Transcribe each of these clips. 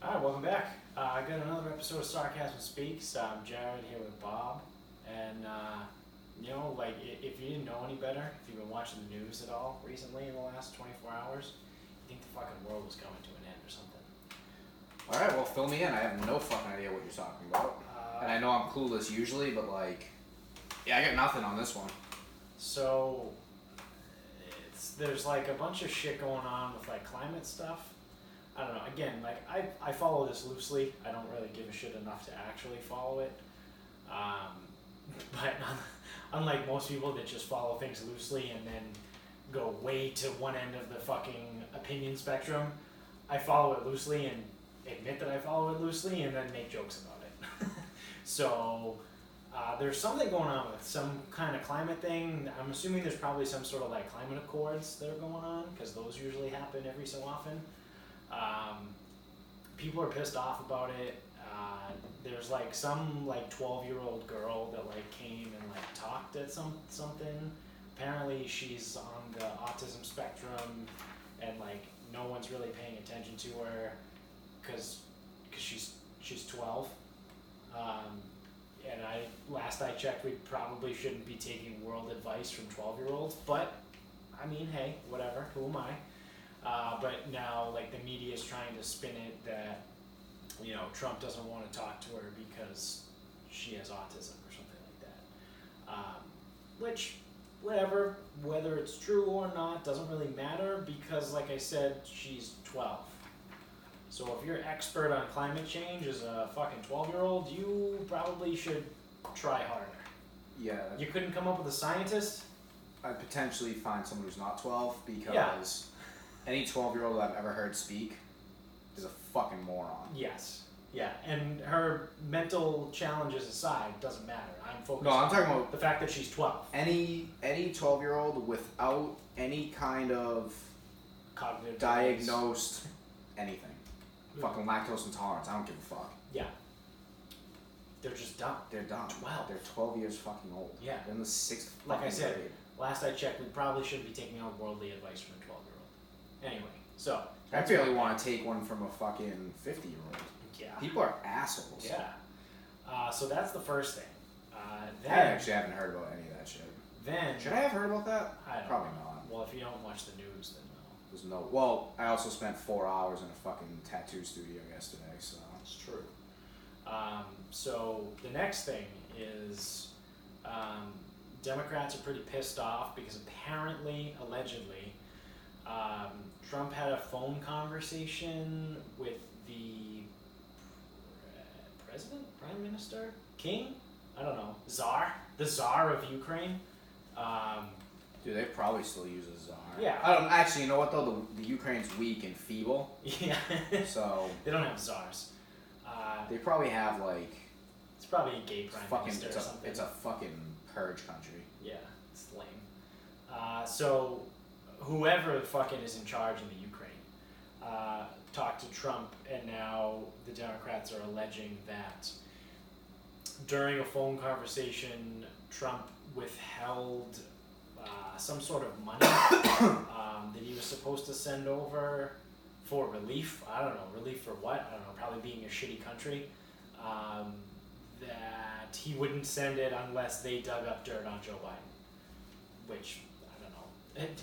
Alright, welcome back. I got another episode of Sarcasm Speaks. I'm Jared here with Bob. And, if you didn't know any better, if you've been watching the news at all recently in the last 24 hours, you think the fucking world was coming to an end or something. Alright, well, fill me in. I have no fucking idea what you're talking about. And I know I'm clueless usually, but, I got nothing on this one. So, there's, a bunch of shit going on with, climate stuff. I don't know. Again, I follow this loosely. I don't really give a shit enough to actually follow it. But unlike most people that just follow things loosely and then go way to one end of the fucking opinion spectrum, I follow it loosely and admit that I follow it loosely and then make jokes about it. So, there's something going on with some kind of climate thing. I'm assuming there's probably some sort of climate accords that are going on because those usually happen every so often. People are pissed off about it. There's some 12-year-old girl that came and talked at something. Apparently she's on the autism spectrum and no one's really paying attention to her because she's 12. And last I checked, we probably shouldn't be taking world advice from 12-year-olds, but I mean, hey, whatever, who am I? But now, the media is trying to spin it that, Trump doesn't want to talk to her because she has autism or something like that. Which, whatever, whether it's true or not, doesn't really matter because, like I said, she's 12. So if you're expert on climate change as a fucking 12-year-old, you probably should try harder. Yeah. You couldn't come up with a scientist? I'd potentially find someone who's not 12 because any 12-year-old I've ever heard speak is a fucking moron. Yes. Yeah, and her mental challenges aside, doesn't matter. I'm focused I'm talking about the fact that she's 12. Any 12-year-old without any kind of Cognitive diagnosed anything. Fucking lactose intolerance. I don't give a fuck. Yeah. They're just dumb. They're dumb. 12. They're 12 years fucking old. Yeah. They're in the 6th Like I said, grade. last I checked, we probably shouldn't be taking on worldly advice from a 12-year-old. Anyway, so. I barely want to take one from a fucking 50-year-old. Yeah. People are assholes. Yeah. So that's the first thing. Then, I actually haven't heard about any of that shit. Then. Should I have heard about that? I don't Probably know. not. Well, if you don't watch the news, then no. There's no. Well, I also spent 4 hours in a fucking tattoo studio yesterday, so. It's true. So the next thing is Democrats are pretty pissed off because apparently, allegedly, Trump had a phone conversation with the president, prime minister, king? I don't know. The Tsar of Ukraine. Dude, they probably still use a czar. Yeah. I don't actually. You know what though? The Ukraine's weak and feeble. Yeah. So. They don't have czars. They probably have It's probably a gay prime minister or it's something. a fucking purge country. Yeah, it's lame. So whoever fucking is in charge in the Ukraine talked to Trump, and now the Democrats are alleging that during a phone conversation, Trump withheld some sort of money that he was supposed to send over for relief. I don't know, relief for what? I don't know, probably being a shitty country. That he wouldn't send it unless they dug up dirt on Joe Biden. Which, I don't know,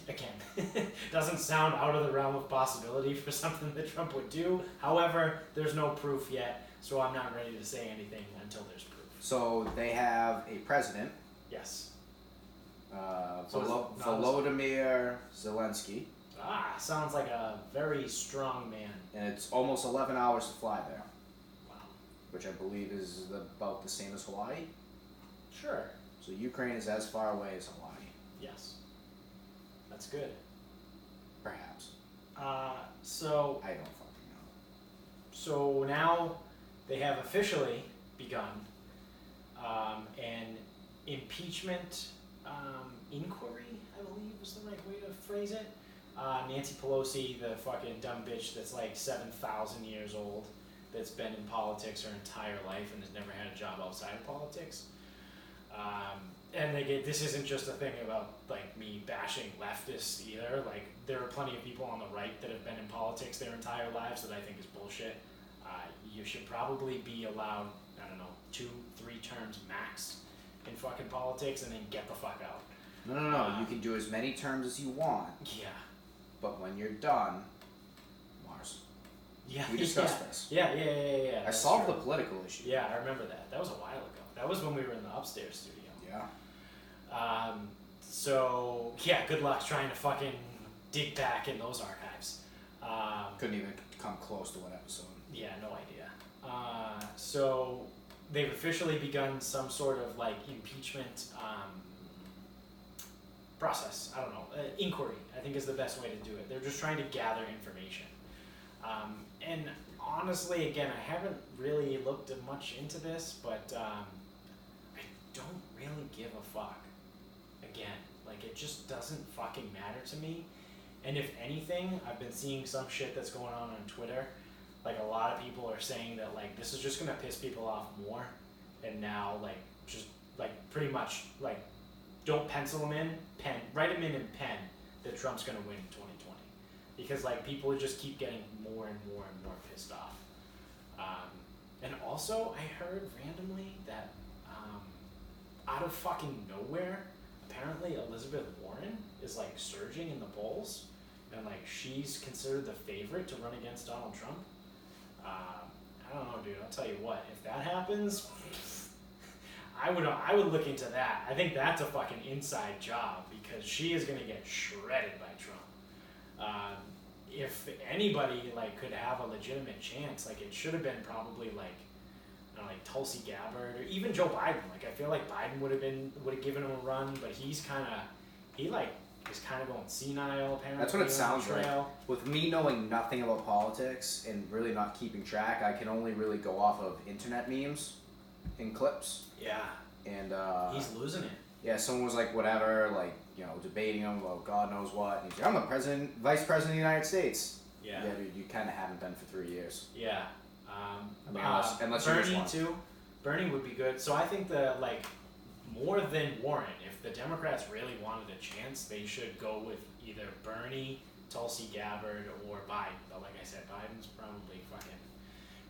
again, doesn't sound out of the realm of possibility for something that Trump would do. However, there's no proof yet, so I'm not ready to say anything until there's proof. So they have a president. Yes. Volodymyr Zelensky. Sounds like a very strong man. And it's almost 11 hours to fly there. Wow. Which I believe is about the same as Hawaii. Sure. So Ukraine is as far away as Hawaii. Yes. That's good. Perhaps. So I don't fucking know. So now they have officially begun an impeachment inquiry, I believe is the right way to phrase it. Nancy Pelosi, the fucking dumb bitch that's 7,000 years old, that's been in politics her entire life and has never had a job outside of politics. And this isn't just a thing about me bashing leftists either. There are plenty of people on the right that have been in politics their entire lives that I think is bullshit. You should probably be allowed, I don't know, 2-3 terms max in fucking politics, and then get the fuck out. No. You can do as many terms as you want. Yeah. But when you're done, Mars. Yeah. We discussed this. Yeah. I solved the political issue. Yeah, I remember that. That was a while ago. That was when we were in the upstairs studio. Yeah. So, yeah, good luck trying to fucking dig back in those archives. Couldn't even come close to what episode. Yeah, no idea. So, they've officially begun some sort of, like, impeachment process. I don't know. Inquiry, I think, is the best way to do it. They're just trying to gather information. And honestly, again, I haven't really looked much into this, but I don't really give a fuck. Again, like, it just doesn't fucking matter to me. And if anything, I've been seeing some shit that's going on Twitter. Like, a lot of people are saying that, like, this is just gonna piss people off more. And now, like, just, like, pretty much, like, don't pencil them in, write them in pen that Trump's gonna win in 2020. Because, like, people just keep getting more and more and more pissed off. And also, I heard randomly that, out of fucking nowhere, apparently Elizabeth Warren is, like, surging in the polls. And, like, she's considered the favorite to run against Donald Trump. I don't know, dude. I'll tell you what. If that happens, I would look into that. I think that's a fucking inside job, because she is gonna get shredded by Trump. If anybody, like, could have a legitimate chance, like, it should have been probably, like, I don't know, like Tulsi Gabbard or even Joe Biden. Like, I feel like Biden would have given him a run, but is kind of going senile apparently. That's what it sounds like. With me knowing nothing about politics and really not keeping track, I can only really go off of internet memes and clips. Yeah. And he's losing it. Yeah, someone was like, whatever, like, you know, debating him about God knows what. And he's like, I'm the vice president of the United States. Yeah. Yeah, dude, you kind of haven't been for 3 years. Yeah. I mean, unless Bernie you just too. Bernie would be good. So I think that, like, more than Warren, if the Democrats really wanted a chance, they should go with either Bernie, Tulsi Gabbard, or Biden. But like I said, Biden's probably fucking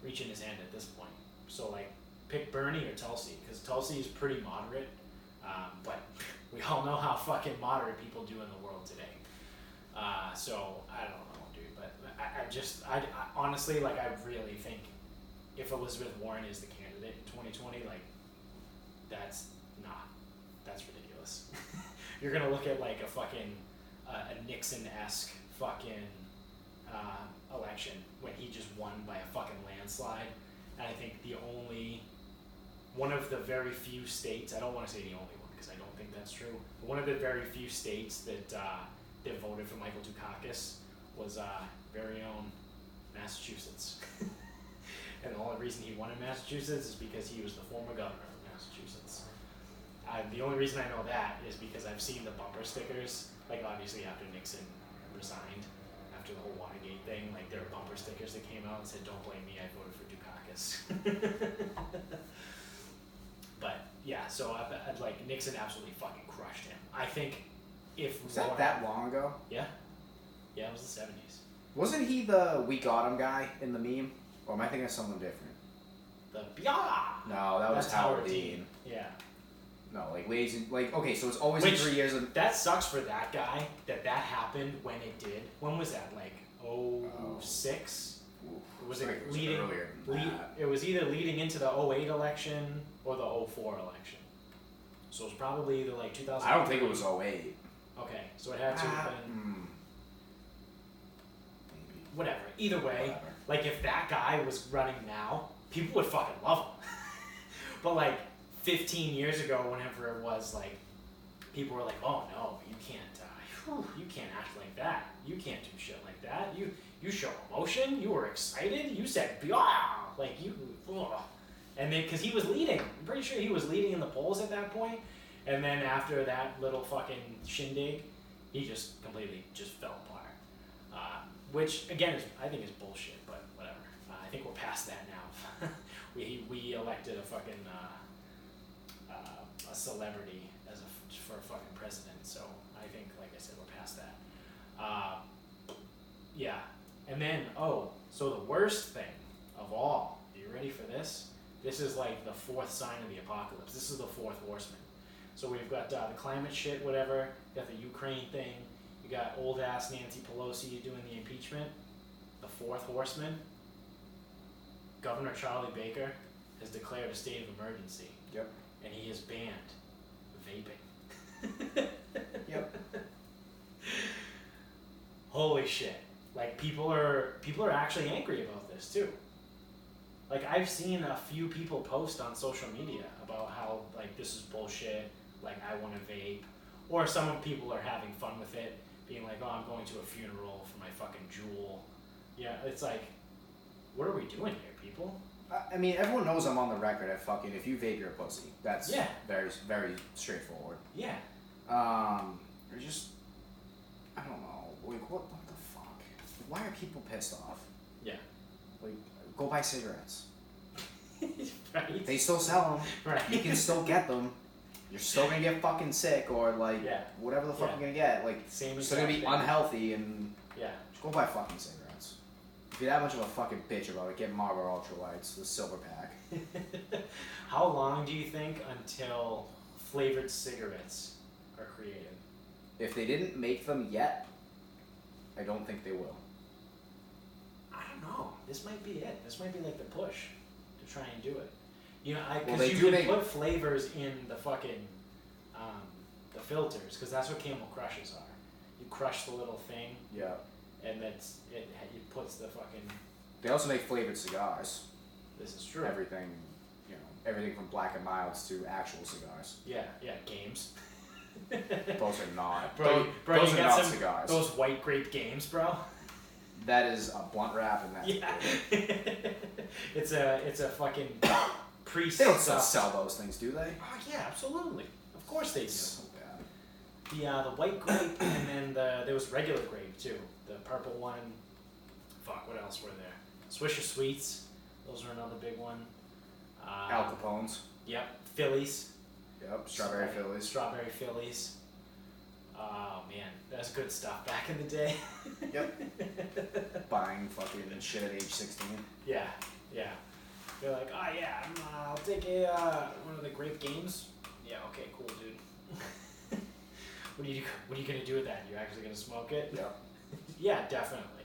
reaching his end at this point. So, like, pick Bernie or Tulsi, because Tulsi is pretty moderate. But we all know how fucking moderate people do in the world today. So I don't know, dude. But I honestly, like, I really think if Elizabeth Warren is the candidate in 2020, like, that's ridiculous. You're gonna look at, like, a fucking a Nixon-esque fucking election when he just won by a fucking landslide. And I think one of the very few states, I don't want to say the only one because I don't think that's true, but one of the very few states that voted for Michael Dukakis was very own Massachusetts. And the only reason he won in Massachusetts is because he was the former governor of Massachusetts. The only reason I know that is because I've seen the bumper stickers, like, obviously after Nixon resigned, after the whole Watergate thing, like, there were bumper stickers that came out and said, "Don't blame me, I voted for Dukakis." But yeah, so I'd like, Nixon absolutely fucking crushed him. I think if was that long ago? Yeah, it was the 70s. Wasn't he the "we got him" guy in the meme? Or am I thinking of someone different? The Bia. No, that was Howard Dean. Yeah. No, like, okay, so it's always in 3 years. That sucks for that guy, that happened when it did. When was that? Like, 06? Was it leading? Earlier than that. It was either leading into the 08 election or the 04 election. So it was probably either, like, 2000. I don't think it was 08. Okay, so it had to have been. Maybe. Whatever. Either way, like, if that guy was running now, people would fucking love him. But, like, 15 years ago, whenever it was, like, people were like, "Oh no, you can't act like that. You can't do shit like that. You show emotion. You were excited. You said blah, like you." And then, because he was leading, I'm pretty sure he was leading in the polls at that point. And then after that little fucking shindig, he just completely just fell apart. Which again I think is bullshit, but whatever. I think we're past that now. we elected a fucking a celebrity for a fucking president, so I think, like I said, we're past that. Yeah, and then so the worst thing of all. Are you ready for this? This is like the fourth sign of the apocalypse. This is the fourth horseman. So we've got the climate shit, whatever. You got the Ukraine thing. You got old ass Nancy Pelosi doing the impeachment. The fourth horseman, Governor Charlie Baker, has declared a state of emergency. Yep. And he has banned vaping. Yep. Holy shit. Like people are actually angry about this too. Like I've seen a few people post on social media about how like this is bullshit, like I want to vape, or some people are having fun with it, being like, oh, I'm going to a funeral for my fucking jewel. Yeah, it's like, what are we doing here, people? I mean, everyone knows I'm on the record at fucking, if you vape, you're a pussy. That's very, very straightforward. Yeah. Or just, I don't know, like, what the fuck? Why are people pissed off? Yeah. Like, go buy cigarettes. Right. They still sell them. Right. You can still get them. You're still gonna get fucking sick, or like, whatever the fuck you're gonna get. Like, Same it's still gonna be thing. unhealthy, and just go buy fucking cigarettes. If you're that much of a fucking bitch about it, get Marlboro Ultralights, the silver pack. How long do you think until flavored cigarettes are created? If they didn't make them yet, I don't think they will. I don't know. This might be it. This might be like the push to try and do it. You know, because Well, you can put flavors in the fucking the filters, because that's what Camel Crushes are. You crush the little thing. Yeah. And that's it. It puts the fucking. They also make flavored cigars. This is true. Everything, you know, everything from Black and Milds to actual cigars. Yeah, games. Those are not. Bro, those you are got not some, cigars. Those white grape games, bro. That is a blunt wrap, and that. It's a fucking pre-stuffed. They don't still sell those things, do they? Oh yeah, absolutely. Of course they do. So bad. The white grape, and then there was regular grape too. The purple one. Fuck, what else were there? Swisher Sweets. Those are another big one. Al Capone's. Yep. Phillies. Yep. Strawberry Phillies. Strawberry Phillies. Oh man, that's good stuff back in the day. Yep. Buying fucking shit at age 16. Yeah. They're like, oh yeah, I'll take one of the grape games. Yeah, okay, cool, dude. What are you gonna do with that? You're actually gonna smoke it? Yeah. Yeah, definitely.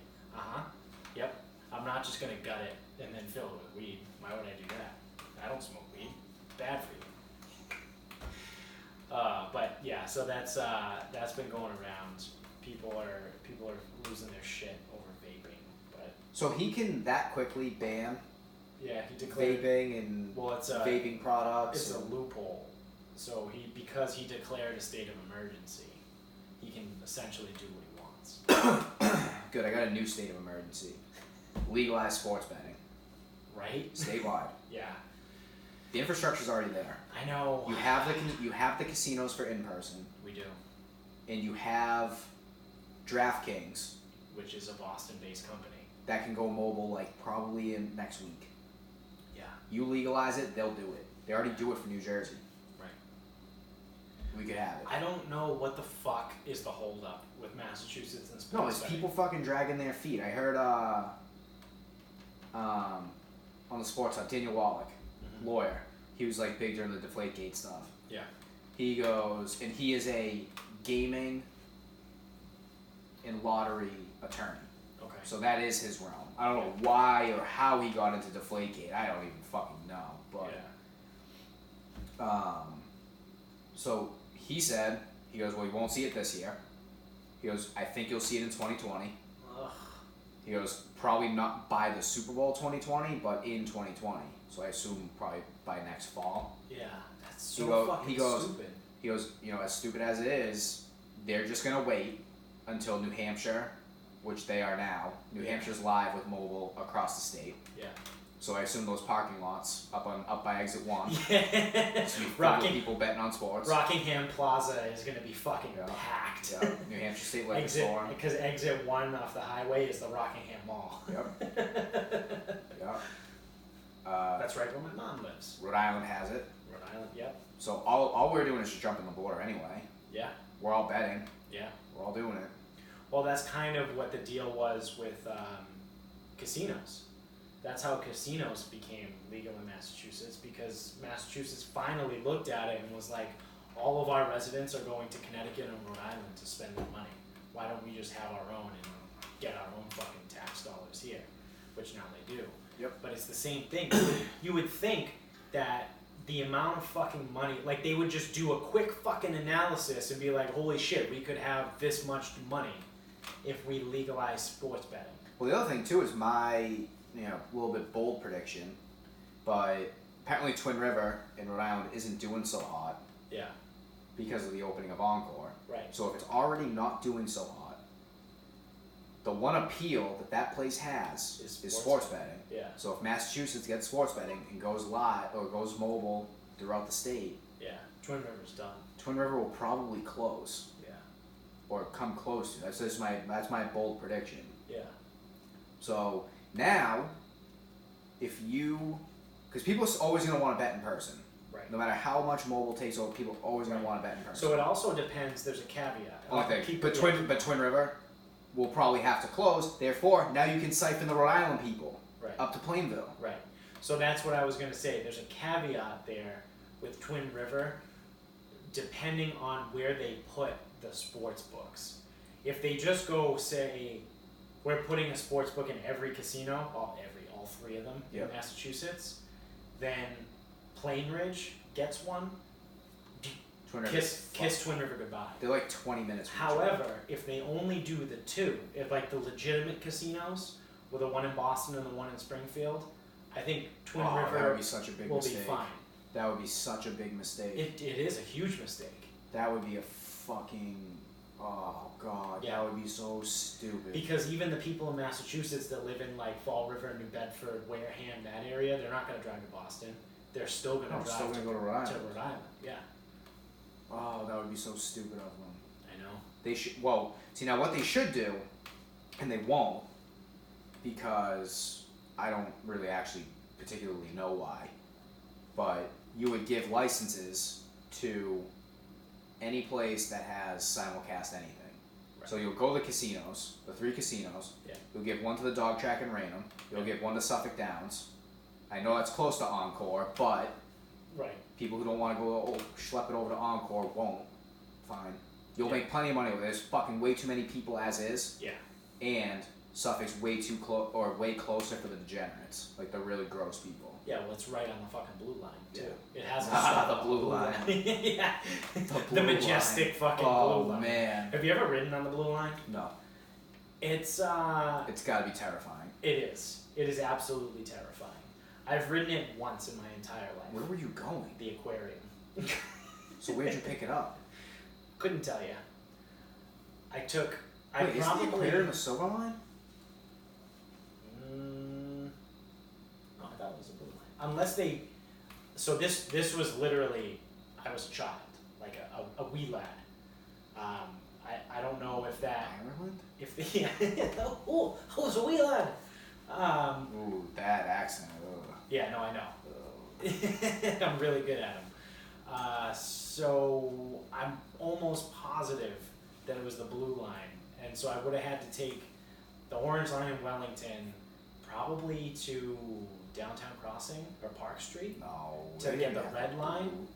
Yep. I'm not just gonna gut it and then fill it with weed. Why would I do that? I don't smoke weed. It's bad for you. But yeah, so that's been going around. People are losing their shit over vaping. But So he can that quickly ban he declared vaping and vaping products. It's a loophole. So because he declared a state of emergency, he can essentially do what he wants. Good, I got a new state of emergency. Legalize sports betting. Right? Statewide. Yeah. The infrastructure's already there. I know. You have the casinos for in person. We do. And you have DraftKings, which is a Boston-based company. That can go mobile like probably in next week. Yeah. You legalize it, they'll do it. They already do it for New Jersey. Right. We could have it. I don't know what the fuck is the holdup with Massachusetts and sports. No, it's people fucking dragging their feet. I heard on the sports hub, Daniel Wallach, lawyer. He was like big during the Deflategate stuff. Yeah. He goes, and he is a gaming and lottery attorney. Okay. So that is his realm. I don't know why or how he got into Deflategate. I don't even fucking know. But so he said, he goes, well, you won't see it this year. He goes, I think you'll see it in 2020. Ugh. He goes, probably not by the Super Bowl 2020, but in 2020. So I assume probably by next fall. Yeah, that's so fucking stupid. He goes, you know, as stupid as it is, they're just going to wait until New Hampshire, which they are now. New Hampshire's live with mobile across the state. Yeah. So I assume those parking lots up by exit 1. Yeah. People betting on sports. Rockingham Plaza is going to be fucking packed. Yeah. New Hampshire State Liquor Store. Because exit 1 off the highway is the Rockingham Mall. Yep. Yep. That's right where my mom lives. Rhode Island has it. Rhode Island, yep. So all we're doing is just jumping the border anyway. Yeah. We're all betting. Yeah. We're all doing it. Well, that's kind of what the deal was with casinos. That's how casinos became legal in Massachusetts, because Massachusetts finally looked at it and was like, all of our residents are going to Connecticut and Rhode Island to spend their money. Why don't we just have our own and get our own fucking tax dollars here? Which now they do. Yep. But it's the same thing. You would think that the amount of fucking money, like they would just do a quick fucking analysis and be like, holy shit, we could have this much money if we legalize sports betting. Well, the other thing too is my, little bit bold prediction, but apparently Twin River in Rhode Island isn't doing so hot. Yeah. Because of the opening of Encore. Right. So if it's already not doing so hot, the one appeal that place has is sports betting. Yeah. So if Massachusetts gets sports betting and goes live or goes mobile throughout the state, yeah, Twin River's done. Twin River will probably close. Yeah. Or come close to. That's my bold prediction. Yeah. So now, because people are always going to want to bet in person. Right. No matter how much mobile takes over, people are always going to want to bet in person. So it also depends. There's a caveat. But Twin River will probably have to close. Therefore, now you can siphon the Rhode Island people up to Plainville. Right. So that's what I was going to say. There's a caveat there with Twin River, depending on where they put the sports books. If they just go say, we're putting a sports book in every casino, all three of them in Massachusetts, then Plainridge gets one. Kiss Twin River goodbye. They're like 20 minutes from However, if they only do the two, if like the legitimate casinos, with the one in Boston and the one in Springfield, I think Twin River that would be such a big will mistake. be fine. That would be such a big mistake. It is a huge mistake. That would be a fucking... Oh, God. Yeah. That would be so stupid. Because even the people in Massachusetts that live in like Fall River, New Bedford, Wareham, that area, they're not going to drive to Boston. They're still going to drive still gonna go to Rhode Island. Rhode Island. Yeah. Oh, that would be so stupid of them. I know. They should... Well, see, now what they should do, and they won't, because I don't really actually particularly know why, but you would give licenses to any place that has simulcast anything. Right. So you'll go to the casinos, the 3 casinos. Yeah. You'll give one to the Dog Track in Raynham. You'll give one to Suffolk Downs. I know that's close to Encore, but people who don't want to go schlep it over to Encore won't. Fine. You'll make plenty of money with it. There's fucking way too many people as is. Yeah. And Suffolk's way too close, or way closer for the degenerates, like the really gross people. Yeah, well, it's right on the fucking blue line too. Yeah. It has the blue line. Yeah. The majestic fucking blue line. Oh man. Have you ever ridden on the blue line? No. It's got to be terrifying. It is. It is absolutely terrifying. I've ridden it once in my entire life. Where were you going? The aquarium. So where'd you pick it up? Couldn't tell you. Wait, is the aquarium the Silver Line? No, I thought it was a blue line. Unless they. So this was literally, I was a child, like a wee lad. I don't know if that. Ireland? Oh, I was a wee lad. Ooh, that accent. Ugh. Yeah, no, I know. I'm really good at them. So I'm almost positive that it was the blue line, and so I would have had to take the orange line in Wellington, probably to Downtown Crossing or Park Street. No. To get the red line.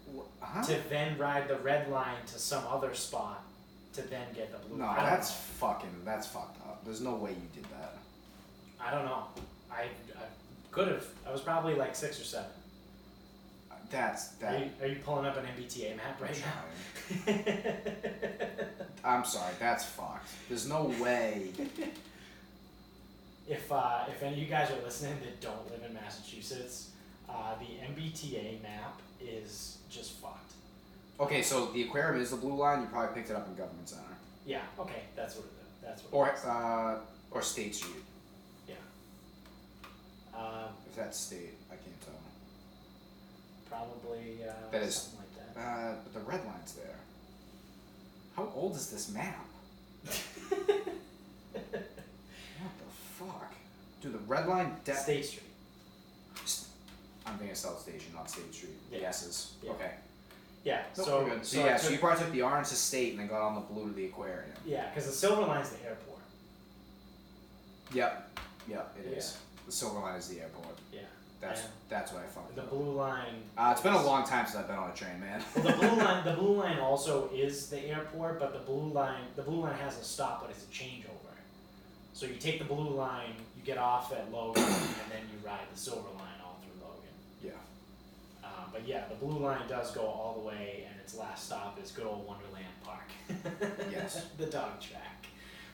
Huh? To then ride the red line to some other spot, to then get the blue line. No, that's fucked up. There's no way you did that. I don't know. I could have. I was probably like 6 or 7. Are you pulling up an MBTA map right now? I'm sorry, that's fucked. There's no way. If any of you guys are listening that don't live in Massachusetts, the MBTA map is just fucked. Okay, so the aquarium is the blue line. You probably picked it up in Government Center. Yeah. Okay, that's what it is. Or State Street. Yeah. If that's State, I can't tell. Probably that is, something like that. But the red line's there. How old is this map? What the fuck? Dude, the red line... State Street. I'm thinking South Station, not State Street. Yeah. The S's. Yeah. Okay. Yeah, Nope, so... we're good. So you probably took the orange to State and then got on the blue to the aquarium. Yeah, because the Silver Line's the airport. Yep. Yep, it is. The Silver Line is the airport. Yeah. That's what I fucked The up. Blue Line. It's been a long time since I've been on a train, man. Well, the Blue Line also is the airport, but the Blue Line has a stop, but it's a changeover. So you take the Blue Line, you get off at Logan, and then you ride the Silver Line all through Logan. Yeah. But yeah, the Blue Line does go all the way, and its last stop is good old Wonderland Park. Yes. The dog track.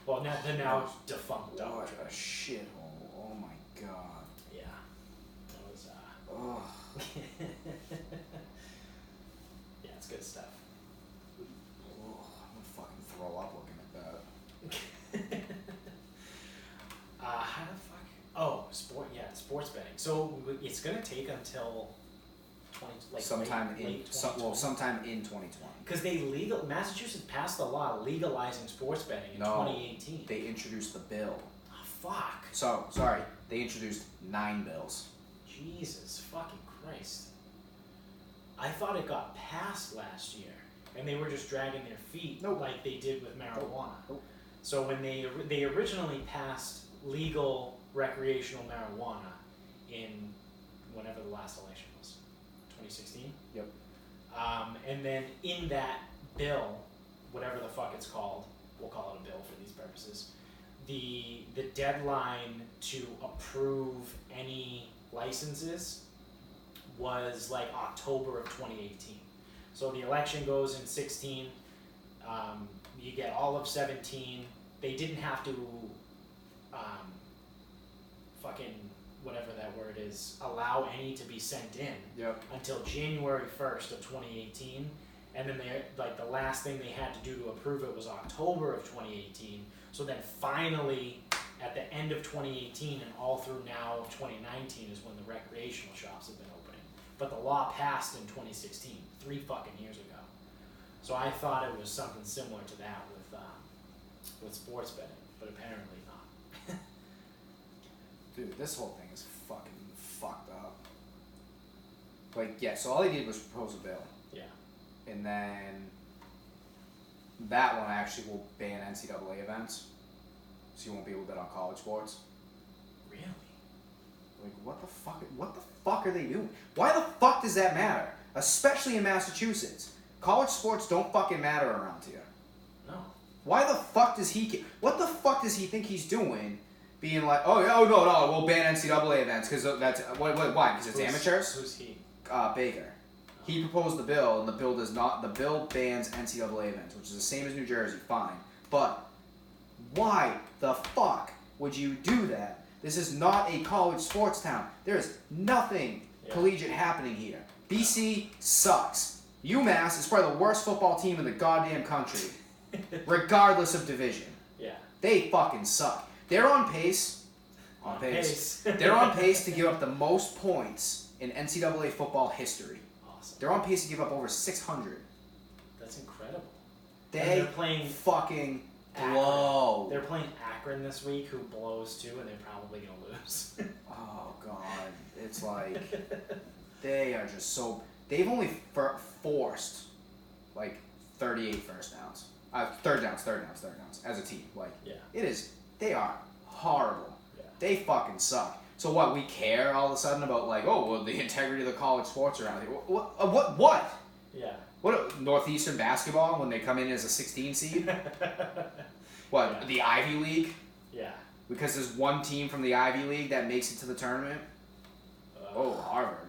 Well, the now defunct dog What track. a shithole. Oh my god. Yeah. That was, Ugh. yeah, it's good stuff. Ugh, I'm gonna fucking throw up looking at that. How the fuck? Oh, sports betting. So it's gonna take until sometime late sometime in 2020. Because Massachusetts passed the law legalizing sports betting in 2018. They introduced the bill. Oh, fuck. So sorry, they introduced 9 bills. Jesus fucking Christ. I thought it got passed last year, and they were just dragging their feet like they did with marijuana. Nope. So when they originally passed legal recreational marijuana in whenever the last election was, 2016? Yep. And then in that bill, whatever the fuck it's called, we'll call it a bill for these purposes, the deadline to approve any licenses was like October of 2018. So the election goes in 16, you get all of 17, they didn't have to fucking whatever that word is, allow any to be sent in until January 1st of 2018, and then the last thing they had to do to approve it was October of 2018. So then finally at the end of 2018 and all through now of 2019 is when the recreational shops have been opening. But the law passed in 2016, 3 fucking years ago. So I thought it was something similar to that with sports betting, but apparently not. Dude, this whole thing is fucking fucked up. Like, yeah, so all they did was propose a bill. Yeah. And then that one actually will ban NCAA events. So you won't be able to bet on college sports. Really? Like, what the fuck are they doing? Why the fuck does that matter? Especially in Massachusetts. College sports don't fucking matter around here. No. Why the fuck does what the fuck does he think he's doing? Being like, no, we'll ban NCAA events because that's why? Because it's amateurs. Who's he? Baker. He proposed the bill, and the bill does not. The bill bans NCAA events, which is the same as New Jersey. Fine, but why the fuck would you do that? This is not a college sports town. There is nothing collegiate happening here. BC sucks. UMass is probably the worst football team in the goddamn country, regardless of division. Yeah. They fucking suck. They're on pace. They're on pace to give up the most points in NCAA football history. Awesome. They're on pace to give up over 600. That's incredible. They're playing fucking Akron. blow. They're playing Akron this week, who blows too, and they're probably gonna lose. Oh god, it's like they are just so. They've only forced like 38 first downs, third downs as a team. Like it is. They are horrible. Yeah. They fucking suck. So what? We care all of a sudden about like, the integrity of the college sports around here. What? Yeah. What? Northeastern basketball when they come in as a 16 seed? What? Yeah. The Ivy League? Yeah. Because there's one team from the Ivy League that makes it to the tournament. Harvard.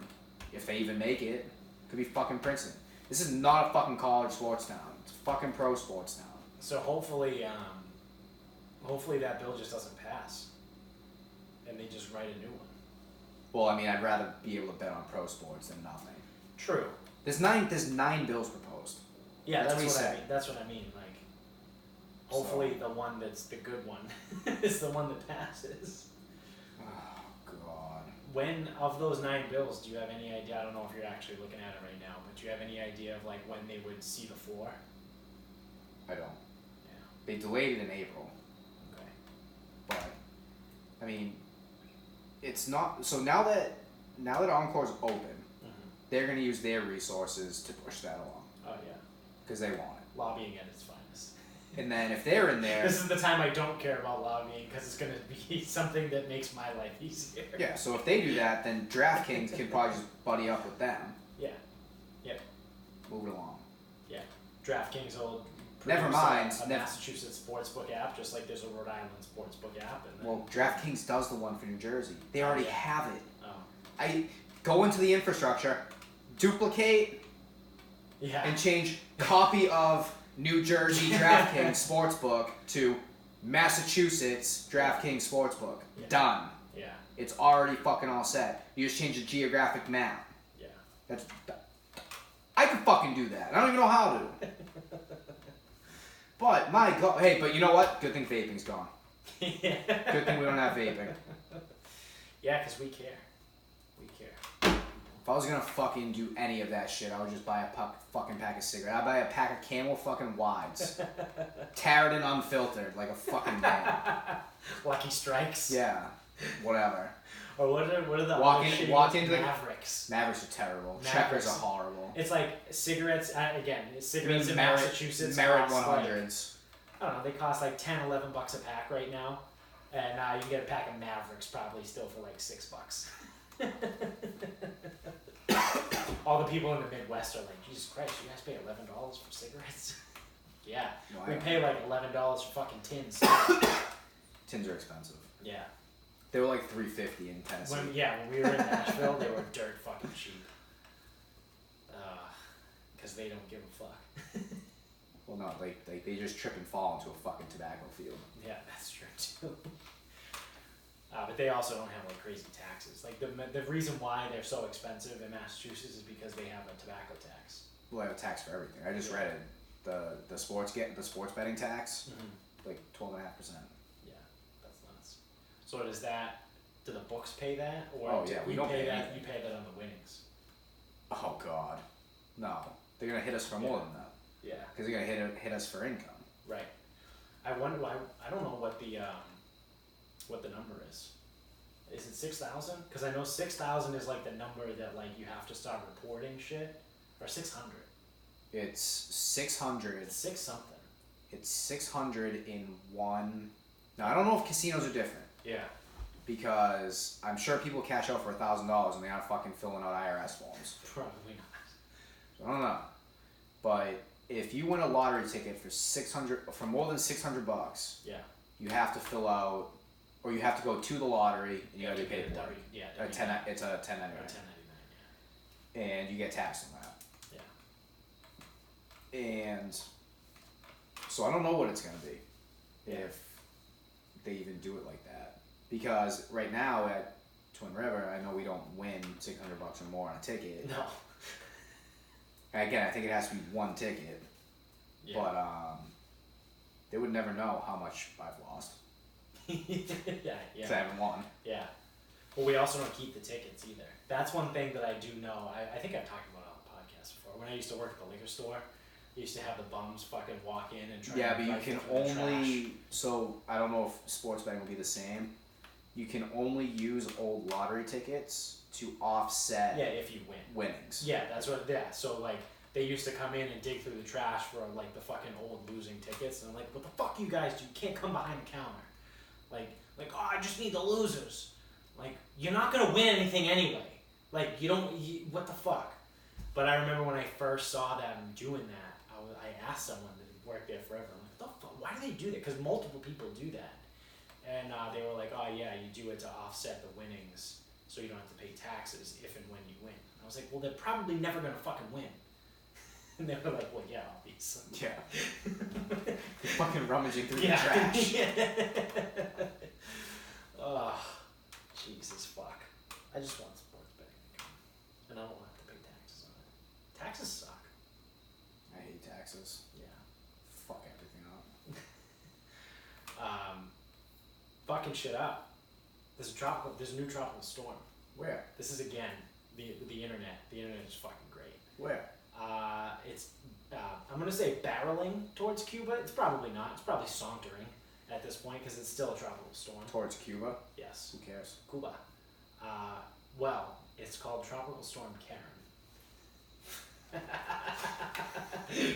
If they even make it, could be fucking Princeton. This is not a fucking college sports town. It's a fucking pro sports town. So hopefully that bill just doesn't pass, and they just write a new one. Well, I mean, I'd rather be able to bet on pro sports than nothing. True. There's 9 bills proposed. Yeah, that's what I mean. That's what I mean. Like, hopefully the one that's the good one is the one that passes. Oh God. When of those 9 bills, do you have any idea? I don't know if you're actually looking at it right now, but do you have any idea of like when they would see the floor? I don't. Yeah. They delayed it in April. Okay. But I mean, it's not. So now that Encore's open, they're gonna use their resources to push that along. Oh yeah. Because they want it. Lobbying at its finest. And then if they're in there... This is the time I don't care about lobbying because it's going to be something that makes my life easier. Yeah, so if they do that, then DraftKings can probably just buddy up with them. Yeah. Yeah. Move it along. Yeah. DraftKings will Never mind. a Massachusetts sportsbook app, just like there's a Rhode Island sportsbook app. And Well, DraftKings does the one for New Jersey. They already have it. Oh. I go into the infrastructure, duplicate, Yeah. and change copy of New Jersey DraftKings Sportsbook to Massachusetts DraftKings Sportsbook. Yeah. Done. Yeah. It's already fucking all set. You just change the geographic map. Yeah. That's. I could fucking do that. I don't even know how to. But my god, hey, but you know what? Good thing vaping's gone. Yeah. Good thing we don't have vaping. Yeah, because we care. We care. If I was gonna fucking do any of that shit, I would just buy a fucking pack of cigarettes. I'd buy a pack of Camel fucking Wides. Tear it and unfiltered, like a fucking man. Lucky Strikes. Yeah, whatever. Or what are the Walk other in- shit? walk into the- Mavericks. Mavericks are terrible. Mavericks. Checkers are horrible. It's like cigarettes, again, cigarettes in Merit- Massachusetts Merit cost 100s. like, I don't know, they cost like $10, $11 a pack right now. And you can get a pack of Mavericks probably still for like $6. All the people in the Midwest are like, Jesus Christ, you guys pay $11 for cigarettes? Yeah. No, I We don't. pay like $11 for fucking tins. Tins are expensive. Yeah. They were like $3.50 in Tennessee. When we were in Nashville, they were dirt fucking cheap. Because they don't give a fuck. Well, no, they just trip and fall into a fucking tobacco field. Yeah, that's true too. But they also don't have like crazy taxes. Like the reason why they're so expensive in Massachusetts is because they have a tobacco tax. Well, they have a tax for everything. I just read it. The sports betting tax, like 12.5%. Yeah, that's nuts. So does that? Do the books pay that, or Oh, do yeah, we we don't pay pay that? anything. You pay that on the winnings. Oh God, no. They're gonna hit us for more than that. Yeah. Because they're gonna hit us for income. Right. I wonder. I don't know what the number is. Is it 6,000? Because I know 6,000 is like the number that like you have to start reporting shit, or 600. It's 600. It's 6 something. It's 600 in one. Now I don't know if casinos are different Yeah. because I'm sure people cash out for $1,000 and they aren't fucking filling out IRS forms. Probably not. So I don't know, but if you win a lottery ticket for more than $600, Yeah. you have to fill out, or you have to go to the lottery and you gotta be paid for it. Yeah. It's a 1099, 1099. Yeah. and you get taxed on that. And so I don't know what it's gonna be if they even do it like that, because right now at Twin River, I know we don't win $600 or more on a ticket. No. And again, I think it has to be one ticket, Yeah. but they would never know how much I've lost Yeah. because I haven't won. Yeah. Well, we also don't keep the tickets either. That's one thing that I do know. I think I've talked about it on the podcast before. When I used to work at the liquor store, I used to have the bums fucking walk in and try Yeah, to but you rifle can through the trash. only. So I don't know if sports betting will be the same. You can only use old lottery tickets to offset Yeah, if you win. winnings. Yeah, that's what. Yeah, so like they used to come in and dig through the trash for like the fucking old losing tickets, and I'm like, what the fuck you guys do? You can't come behind the counter. Like, oh, I just need the losers. Like, you're not gonna win anything anyway. Like, what the fuck? But I remember when I first saw them doing that, I asked someone that had worked there forever, I'm like, what the fuck? Why do they do that? Because multiple people do that. And they were like, oh yeah, you do it to offset the winnings so you don't have to pay taxes if and when you win. And I was like, well, they're probably never gonna fucking win. And they were like, well, yeah, obviously. Yeah. You're fucking rummaging through the Yeah. trash. Oh, Jesus fuck. I just want sports betting to come. And I don't want to pay taxes on it. Taxes suck. I hate taxes. Yeah. Fuck everything up. Fucking shit up. There's a new tropical storm. Where? This is again the internet. The internet is fucking great. Where? It's I'm gonna say barreling towards Cuba. It's probably not. It's probably sauntering at this point because it's still a tropical storm. Towards Cuba? Yes. Who cares? Cuba. Well, it's called Tropical Storm Karen.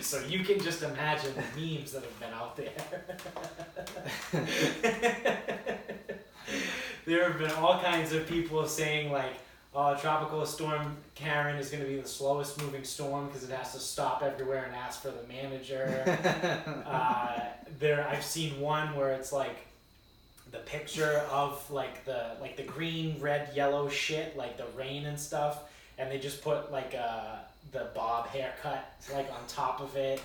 So you can just imagine the memes that have been out there. There have been all kinds of people saying like, "Oh, Tropical Storm Karen is going to be the slowest moving storm because it has to stop everywhere and ask for the manager." I've seen one where it's like the picture of like the green, red, yellow shit, like the rain and stuff, and they just put like the bob haircut like on top of it.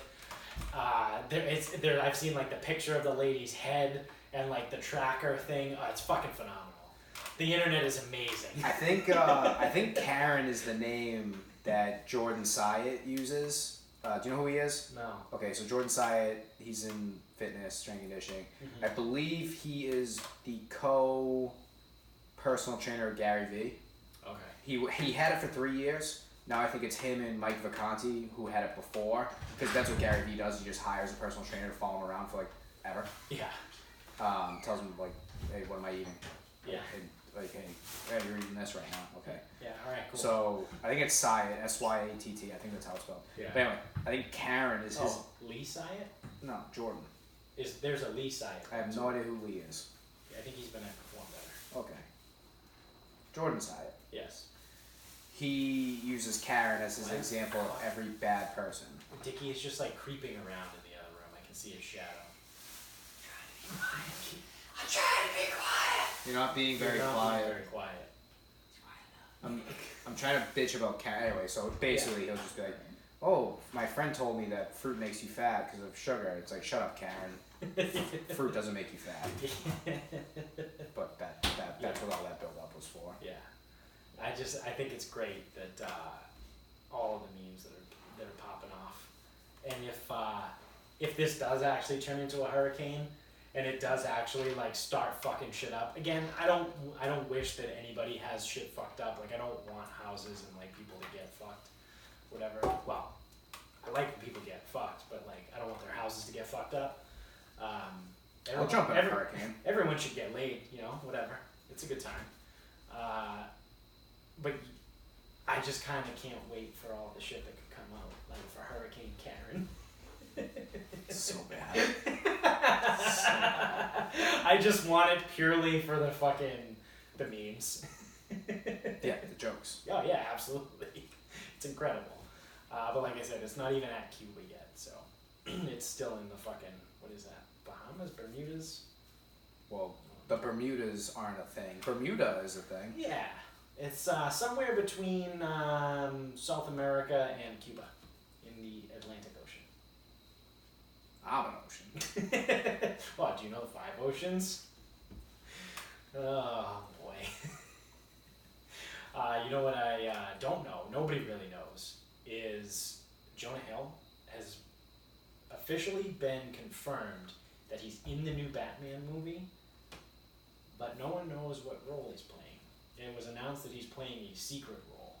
I've seen like the picture of the lady's head and like the tracker thing. It's fucking phenomenal. The internet is amazing. I think Karen is the name that Jordan Syatt uses. Do you know who he is? No. Okay, so Jordan Syatt, he's in fitness, strength and conditioning. Mm-hmm. I believe he is the personal trainer of Gary Vee. Okay. He had it for 3 years. Now I think it's him and Mike Vacanti who had it before, because that's what Gary Vee does. He just hires a personal trainer to follow him around for like ever. Yeah. Tells him like, hey, what am I eating? Yeah. Hey, you're eating this right now. Okay. Yeah. All right. Cool. So I think it's Syatt, Syatt. I think that's how it's spelled. Yeah. But anyway, I think Karen is his. Oh, Lee Syatt? No, Jordan. There's a Lee Syatt? I have no idea who Lee is. I think he's been at Perform Better. Okay. Jordan Syatt. Yes. He uses Karen as his example of every bad person. Dickie is just like creeping around in the other room. I can see his shadow. I'm trying to be quiet. You're not being very You're not quiet. being very quiet. I'm trying to bitch about Karen anyway. So basically, he'll just be like, "Oh, my friend told me that fruit makes you fat because of sugar." It's like, shut up, Karen. Fruit doesn't make you fat. But that's what all that build up was for. Yeah. I think it's great that all of the memes that are popping off, and if this does actually turn into a hurricane, and it does actually like start fucking shit up again, I don't wish that anybody has shit fucked up. Like I don't want houses and like people to get fucked, whatever. Well, I like when people get fucked, but like I don't want their houses to get fucked up. I'll jump in a hurricane. Everyone should get laid, whatever. It's a good time. But I just kind of can't wait for all the shit that could come out, like for Hurricane Karen. So bad. I just want it purely for the memes. Yeah, the jokes. Oh yeah, absolutely. It's incredible. But like I said, it's not even at Cuba yet, so it's still in the fucking, what is that? Bahamas, Bermudas? Well, the Bermudas aren't a thing. Bermuda is a thing. Yeah. It's somewhere between South America and Cuba in the Atlantic Ocean. I'm an ocean. Well, do you know the 5 oceans? Oh, boy. You know what I don't know, nobody really knows, is Jonah Hill has officially been confirmed that he's in the new Batman movie, but no one knows what role he's playing. It was announced that he's playing a secret role.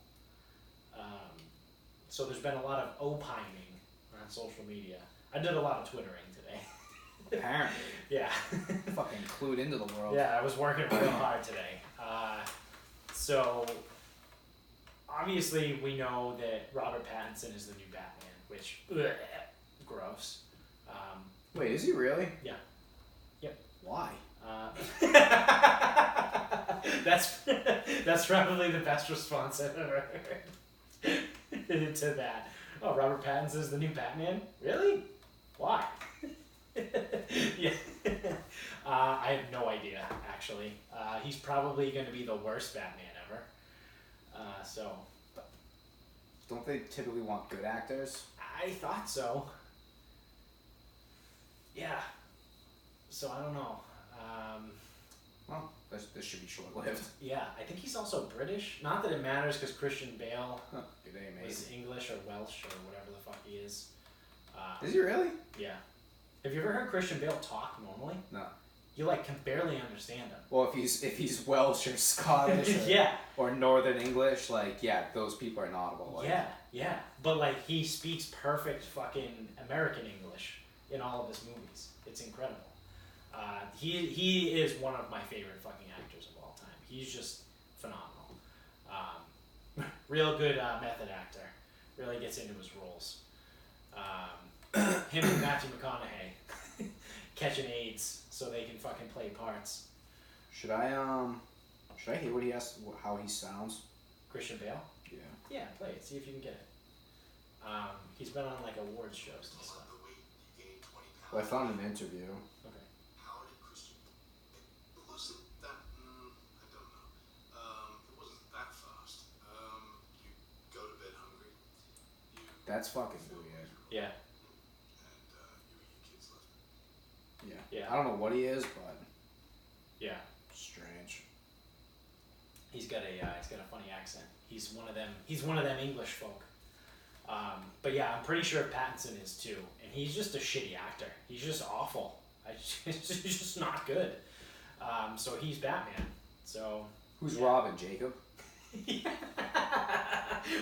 So there's been a lot of opining on social media. I did a lot of Twittering today. Apparently. Yeah. Fucking clued into the world. Yeah, I was working real hard today. So obviously we know that Robert Pattinson is the new Batman, which, gross. Wait, is he really? Yeah. Yep. Why? That's probably the best response I've ever heard to that. Oh, Robert Pattinson's the new Batman? Really? Why? Yeah. I have no idea, actually. He's probably going to be the worst Batman ever. Don't they typically want good actors? I thought so. Yeah. So I don't know. Well, this should be short-lived. Yeah, I think he's also British. Not that it matters, because Christian Bale Good day, mate. is English or Welsh or whatever the fuck he is. Is he really? Yeah. Have you ever heard Christian Bale talk normally? No. You can barely understand him. Well, if he's Welsh or Scottish or, Yeah. or Northern English, those people are inaudible. Yeah. But he speaks perfect fucking American English in all of his movies. It's incredible. He is one of my favorite fucking actors of all time. He's just phenomenal. Real good method actor. Really gets into his roles. Him and Matthew McConaughey catching AIDS so they can fucking play parts. Should I hear what he has? How he sounds? Christian Bale? Yeah. Yeah, play it. See if you can get it. He's been on like awards shows and stuff. Well, I found an interview. Okay. How did Christian? It wasn't that. I don't know. It wasn't that fast. You go to bed hungry. That's fucking weird. Yeah. And you eat your kids left. Yeah. Yeah. I don't know what he is, but Yeah. strange. He's got a funny accent. He's one of them English folk. But yeah, I'm pretty sure Pattinson is too, and he's just a shitty actor. He's just awful. He's just not good. So he's Batman. So Who's yeah. Robin? Jacob?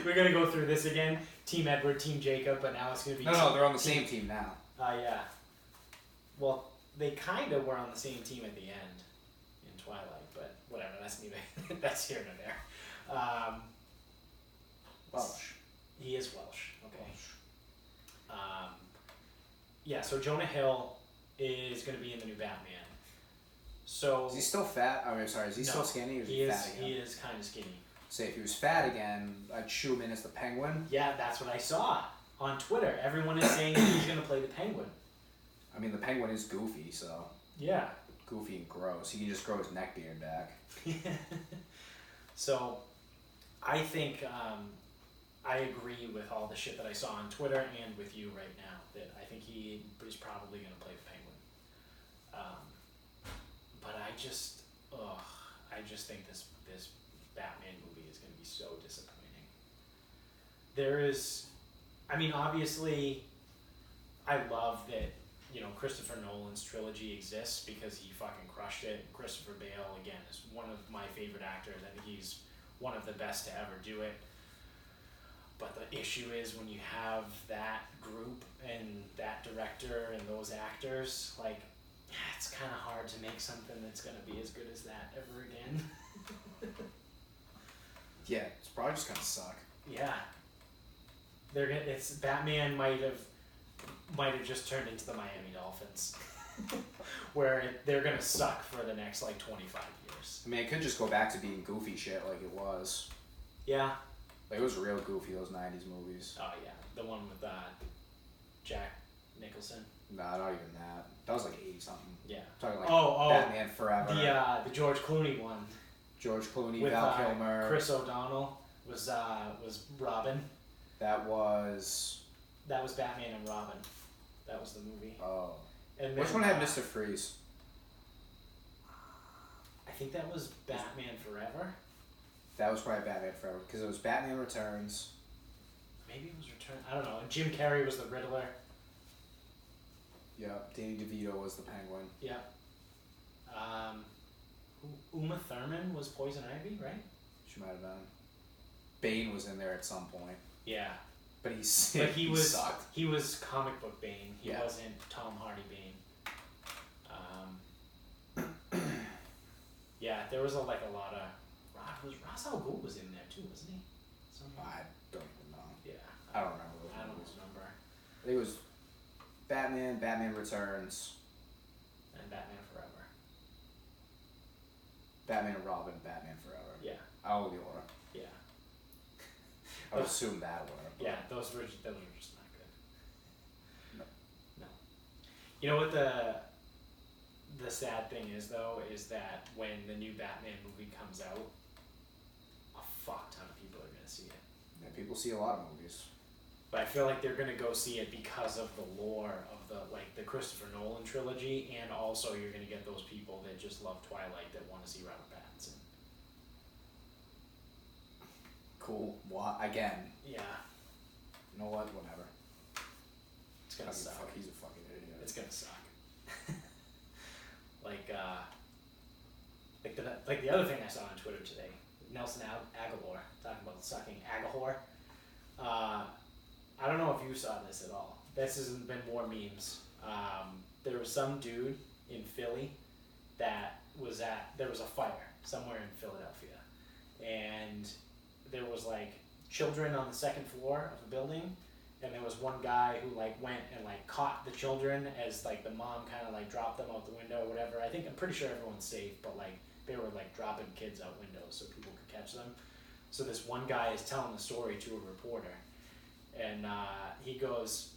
We're gonna go through this again. Team Edward, Team Jacob, but now it's gonna be No, they're on the same team now. Yeah. Well, they kind of were on the same team at the end in Twilight, but whatever. That's neither. That's here nor there. Welsh. He is Welsh. Okay. Yeah. So Jonah Hill is going to be in the new Batman. So Is he still fat? I mean, sorry, is he still skinny or is he fat again? He is kind of skinny. Say, if he was fat again, I'd shoe him in as the Penguin. Yeah, that's what I saw on Twitter. Everyone is saying that he's going to play the Penguin. I mean, the Penguin is goofy, so Yeah. goofy and gross. He can just grow his neck beard back. So, I think I agree with all the shit that I saw on Twitter and with you right now. That I think he is probably going to play the Penguin. But I just think this Batman movie is going to be so disappointing. Obviously, I love that. Christopher Nolan's trilogy exists because he fucking crushed it. Christopher Bale, again, is one of my favorite actors. I think he's one of the best to ever do it. But the issue is when you have that group and that director and those actors, like, it's kind of hard to make something that's going to be as good as that ever again. Yeah, it's probably just gonna suck. Yeah. It's Batman might have just turned into the Miami Dolphins, where they're gonna suck for the next 25 years. I mean, it could just go back to being goofy shit like it was. Yeah. Like, it was real goofy, those 90s movies. Oh yeah, the one with Jack Nicholson. Nah, not even that. That was like 80 something. Yeah. I'm talking like Oh, Batman Forever. the George Clooney one George Clooney, with Val Kilmer. Chris O'Donnell was Robin. That was Batman and Robin. That was the movie. Oh. And Which then, one had Mr. Freeze? I think that was Batman Forever. That was probably Batman Forever because it was Batman Returns. Maybe it was Return. I don't know. And Jim Carrey was the Riddler. Yeah, Danny DeVito was the Penguin. Yeah. Uma Thurman was Poison Ivy, right? She might have been. Bane was in there at some point, Yeah. but he sucked. He was comic book Bane. He Yeah. wasn't Tom Hardy Bane. Yeah, there was a lot of. Ra's al Ghul was in there too, wasn't he? Somehow. I don't even know. Yeah. I don't remember. I don't remember. I think it was Batman, Batman Returns, And Batman Forever. Batman and Robin, Batman Forever. Yeah. I don't know the order. Yeah. I would assume that order. but- Yeah, those were just not good. No. No. You know what the sad thing is though is that when the new Batman movie comes out, a fuck ton of people are gonna see it. Yeah, people see a lot of movies. But I feel like they're gonna go see it because of the lore of the Christopher Nolan trilogy, and also you're gonna get those people that just love Twilight that want to see Robert Pattinson. Cool. What? Again. Yeah, You know what? Whatever. it's gonna suck. He's a fucking idiot. It's gonna suck. Like the other thing I saw on Twitter today, Nelson Aguilar talking about sucking Agahor. I don't know if you saw this at all. This has been more memes. There was some dude in Philly that there was a fire somewhere in Philadelphia, and there was children on the second floor of a building, and there was one guy who like went and like caught the children as like the mom kind of like dropped them out the window or whatever. I'm pretty sure everyone's safe, but like they were like dropping kids out windows so people could catch them. So this one guy is telling the story to a reporter, and he goes,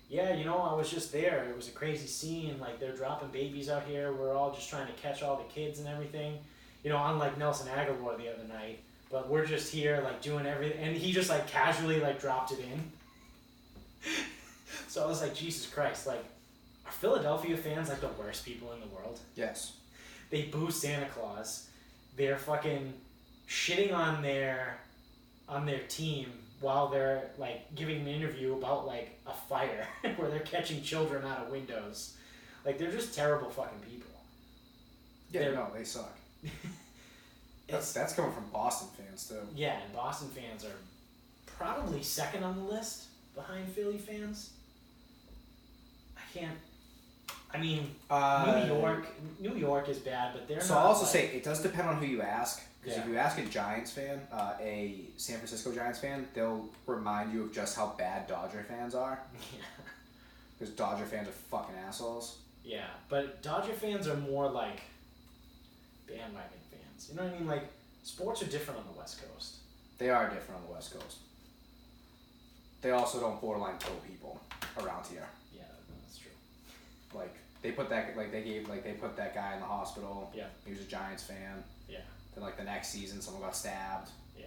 yeah, you know, I was just there. It was a crazy scene. Like, they're dropping babies out here. We're all just trying to catch all the kids and everything. You know, unlike Nelson Aguilar the other night. But we're just here, like, doing everything. And he just, like, casually, like, dropped it in. So I was like, Jesus Christ. Like, are Philadelphia fans, like, the worst people in the world? Yes. They boo Santa Claus. They're fucking shitting on their team while they're like giving an interview about like a fire where they're catching children out of windows. Like, they're just terrible fucking people. Yeah, no, they suck. That's coming from Boston fans too. Yeah, and Boston fans are probably second on the list behind Philly fans. New York is bad, but they're so not. I'll also like, say it does depend on who you ask. Because Yeah. if you ask a Giants fan, a San Francisco Giants fan, they'll remind you of just how bad Dodger fans are. Yeah. Because Dodger fans are fucking assholes. Yeah, but Dodger fans are more like bandwagon fans. You know what I mean? Like, sports are different on the West Coast. They are different on the West Coast. They also don't borderline kill people around here. Yeah, that's true. Like they put that they put that guy in the hospital. Yeah. He was a Giants fan. Yeah. Then like the next season, someone got stabbed. Yeah.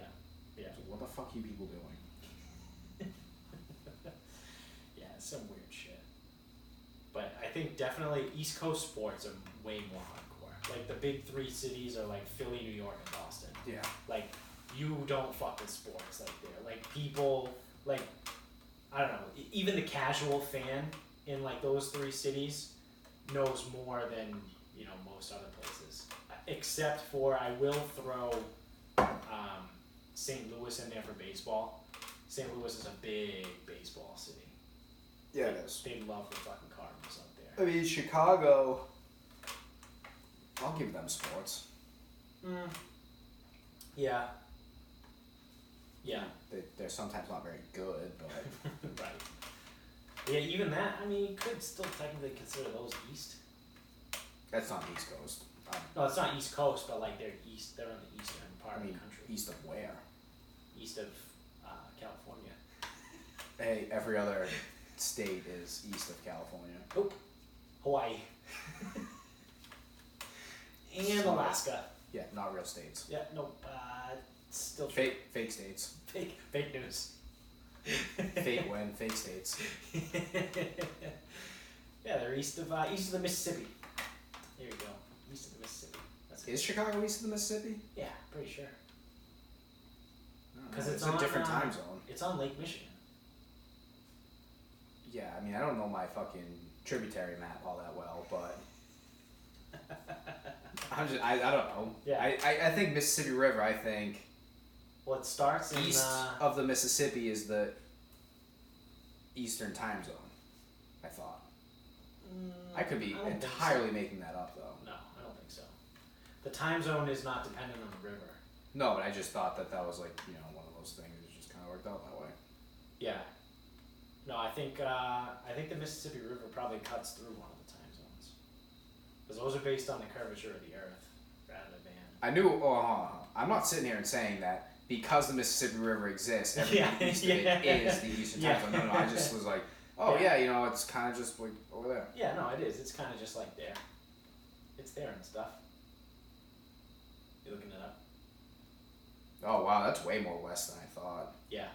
Yeah. So what the fuck are you people doing? Yeah, it's some weird shit. But I think definitely East Coast sports are way more hardcore. Like, the big three cities are like Philly, New York, and Boston. Yeah. Like, you don't fuck with sports like there. Like, people, like, I don't know, even the casual fan in like those three cities knows more than, you know, most other places. Except for, I will throw St. Louis in there for baseball. St. Louis is a big baseball city. Yeah, it is. They love the fucking Cardinals up there. I mean, Chicago. I'll give them sports. Yeah. Yeah. They're sometimes not very good, but Right. Yeah, even that, I mean, you could still technically consider those East. that's not East Coast. No, it's not East Coast, but like they're East, they're on the eastern part I mean, of the country. east of where? East of California. Hey, every other state is east of California. Nope. Hawaii. And So- Alaska. Yeah, not real states. Yeah, nope. Still Fake states. fake news. Fake win, fake states. Yeah, they're east of the Mississippi. There you go. East of the Mississippi. That's Is Chicago east of the Mississippi? Yeah, pretty sure. I don't know. 'Cause it's a on, different time zone. It's on Lake Michigan. Yeah, I mean, I don't know my fucking tributary map all that well, but I don't know. Yeah. I think Mississippi River, I think Well, it starts in east of the Mississippi is the eastern time zone, I thought. I could be I don't think entirely making that up, though. No, I don't think so. The time zone is not dependent on the river. No, but I just thought that was like, you know, one of those things that just kind of worked out that way. Yeah. No, I think the Mississippi River probably cuts through one of the time zones. Because those are based on the curvature of the Earth, rather than. I knew. I'm not sitting here and saying that because the Mississippi River exists, everything east of it is the eastern time zone. No, I just was like, oh yeah, you know, it's kind of just like over there. Yeah, no, it is. It's kind of just like there. It's there and stuff. You looking it up? Oh wow, that's way more west than I thought. Yeah.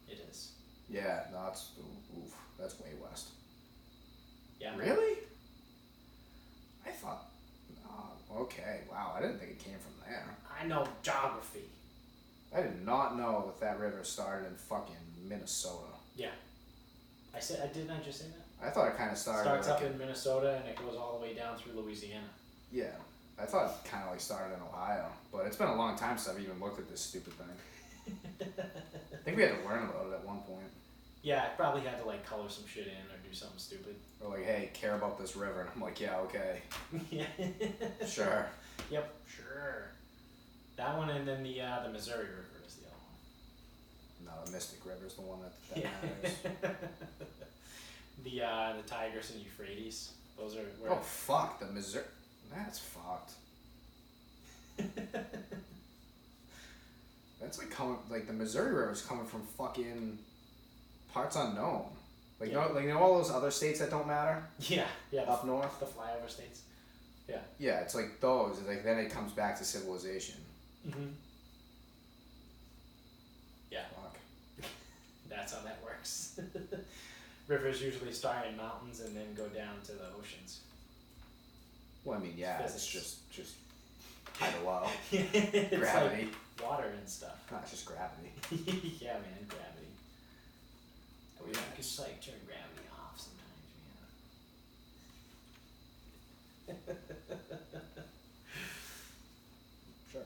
It is. Yeah, no, that's way west. Yeah. Really? I thought. Okay, wow, I didn't think it came from there. I know geography. I did not know that river started in fucking Minnesota. Yeah. Didn't I just say that? I thought it kind of started. Starts like up in Minnesota and it goes all the way down through Louisiana. Yeah, I thought it kind of like started in Ohio, but it's been a long time since I've even looked at this stupid thing. I think we had to learn about it at one point. Yeah, I probably had to like color some shit in or do something stupid. Or like, hey, care about this river, and I'm like, yeah, okay, Yeah. sure. Yep. Sure. That one, and then the Missouri River is the other one. No, the Mystic River's the one that Yeah. matters. The Tigris and Euphrates. Those are where. Oh fuck, the Missouri. That's fucked. That's like coming, like the Missouri River's coming from fucking parts unknown. Like Yeah. you know all those other states that don't matter Yeah. up north. The flyover states. Yeah. Yeah, it's like those. It's like then it comes back to civilization. Mhm. Yeah. Fuck. That's how that works. Rivers usually start in mountains and then go down to the oceans. Well, I mean, yeah, it's Physics. just high to low. It's Gravity. like water and stuff. No, it's just gravity. Yeah, man, gravity. Oh, You yeah. can just like turn gravity off sometimes, Sure.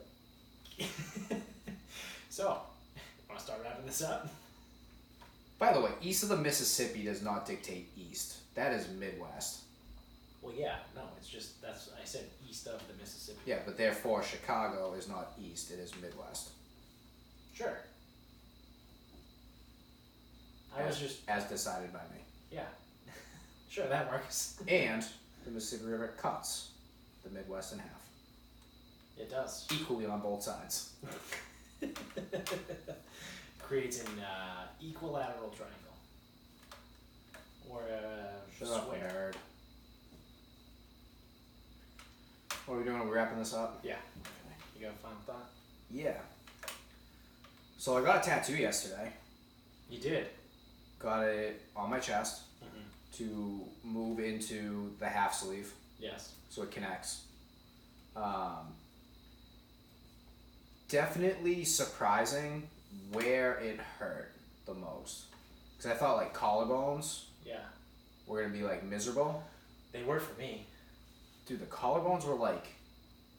So, wanna start wrapping this up? By the way, east of the Mississippi does not dictate east. That is Midwest. Well, yeah, no, it's just I said east of the Mississippi. Yeah, but therefore Chicago is not east, it is Midwest. Sure. I was just as decided by me. yeah. Sure, that works. And the Mississippi River cuts the Midwest in half. It does. Equally on both sides. Creates an equilateral triangle. Or a Shut up, square. nerd. What are we doing? Are we wrapping this up? Yeah. You got a final thought? Yeah. So I got a tattoo yesterday. You did. Got it on my chest Mm-hmm. to move into the half sleeve Yes. so it connects. Definitely surprising where it hurt the most. Because I thought like collarbones Yeah. were going to be like miserable. They were for me. Dude, the collarbones were like,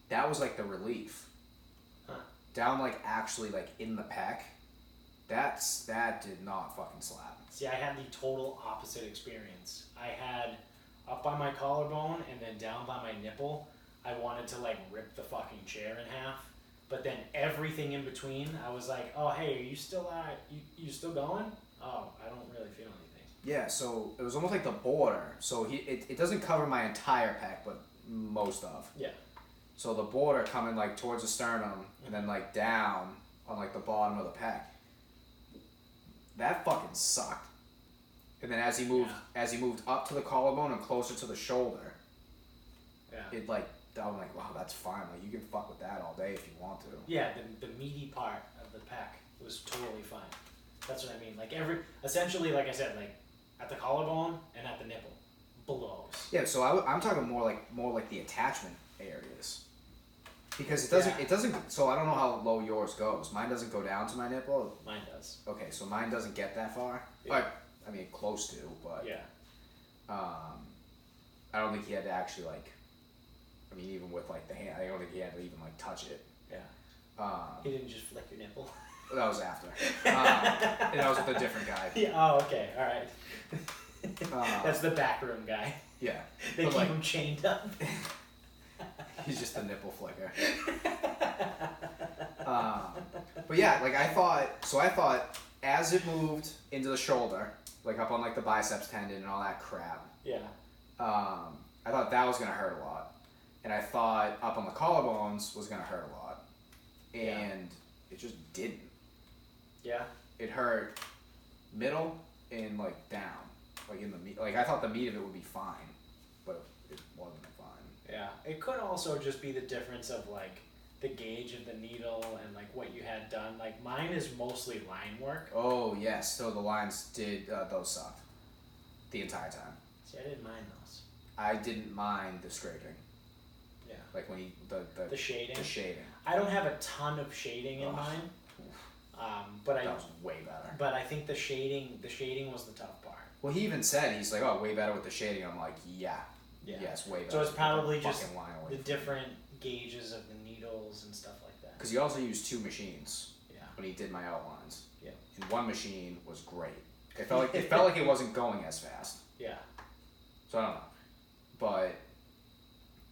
that was like the relief. Huh. Down like actually like in the pec, that did not fucking slap. See, I had the total opposite experience. I had up by my collarbone and then down by my nipple, I wanted to like rip the fucking chair in half. But then everything in between, I was like, oh hey, are you still you still going? Oh, I don't really feel anything. Yeah, so it was almost like the border. So it doesn't cover my entire pec, but most of. Yeah. So the border coming like towards the sternum and then like down on like the bottom of the pec. That fucking sucked. And then as he moved up to the collarbone and closer to the shoulder, Yeah. it like I'm like, wow, that's fine. Like you can fuck with that all day if you want to. Yeah, the meaty part of the pec was totally fine. That's what I mean. Like essentially, like I said, like at the collarbone and at the nipple, blows. Yeah, so I'm talking more like the attachment areas, because it doesn't. So I don't know how low yours goes. Mine doesn't go down to my nipple. Mine does. Okay, so mine doesn't get that far. Yeah. Like, I mean, close to, but Yeah. I don't think he had to actually like. I mean, even with like the hand, I don't think he had to even like touch it. Yeah. He didn't just flick your nipple. That was after. And that was with a different guy. Yeah. Oh, okay. All right. That's the backroom guy. Yeah. They But, keep like, him chained up. He's just a nipple flicker. But yeah, like I thought as it moved into the shoulder, like up on like the biceps tendon and all that crap, Yeah. I thought that was gonna hurt a lot. And I thought up on the collarbones was gonna hurt a lot. And it just didn't. Yeah. It hurt middle and like down. Like in the meat, like I thought the meat of it would be fine, but it wasn't fine. Yeah. It could also just be the difference of like the gauge of the needle and like what you had done. Like mine is mostly line work. Oh yes, so the lines did those sucked the entire time. See, I didn't mind those. I didn't mind the scraping, Yeah. like when The shading. the shading. I don't have a ton of shading in Ugh. mine. But That was way better. But I think the shading was the tough part. Well, he even said he's like, oh, way better with the shading. I'm like, yeah, Yeah. yes, way better. So it's Get the probably just fucking line away the from different gauges of the needles and stuff like that. Because he also used 2 machines Yeah. when he did my outlines. Yeah. And one machine was great. It felt like it wasn't going as fast. Yeah. So I don't know, but